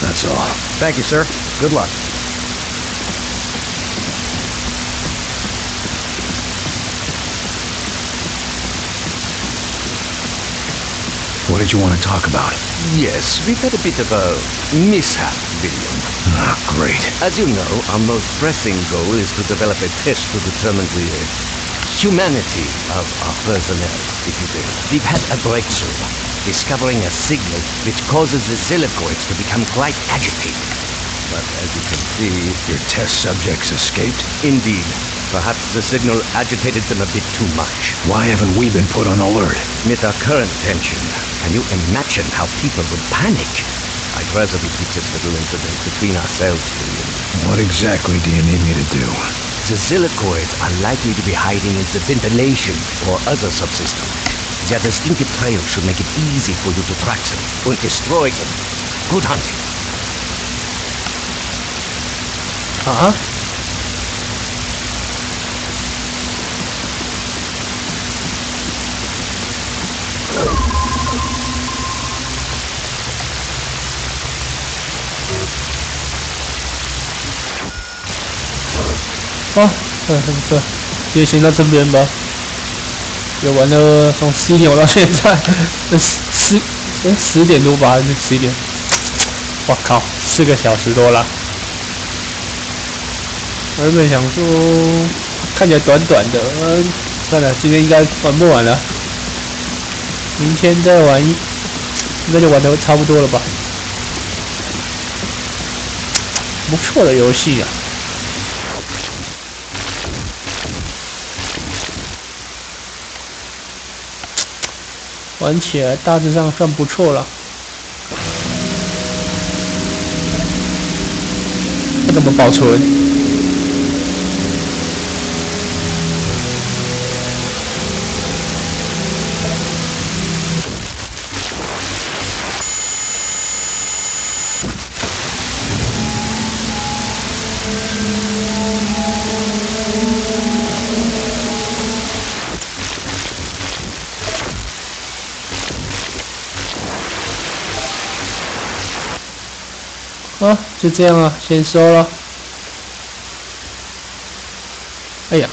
Speaker 1: That's all.
Speaker 19: Thank you, sir. Good luck.
Speaker 1: What did you want to talk about?
Speaker 20: Yes, we've had a bit of a mishap, William.
Speaker 1: Ah, great.
Speaker 20: As you know, our most pressing goal is to develop a test to determine the humanity of our personnel, if you will. We've had a breakthrough, discovering a signal which causes the Zilicoids to become quite agitated. But as you can see...
Speaker 1: Your test subjects escaped?
Speaker 20: Indeed. Perhaps the signal agitated them a bit too much.
Speaker 1: Why haven't we been put on alert?
Speaker 20: With our current tension, can you imagine how people would panic? I'd rather we keep this little incident between ourselves, William.
Speaker 1: What exactly do you need me to do?
Speaker 20: The Zilicoids are likely to be hiding in the ventilation or other subsystems. Their distinctive trail should make it easy for you to track them and destroy them. Good hunting.
Speaker 2: Uh-huh.哦，不错，也行到这边吧。也玩了从11点玩到现在，10点多吧，还是11点？我靠，4个小时多了。我原本想说，看起来短短的，算了，今天应该玩不完了。明天再玩，应该就玩得差不多了吧？不错的游戏啊。玩起来大致上算不错了。要怎么保存？啊，就这样啊，先收了。哎呀。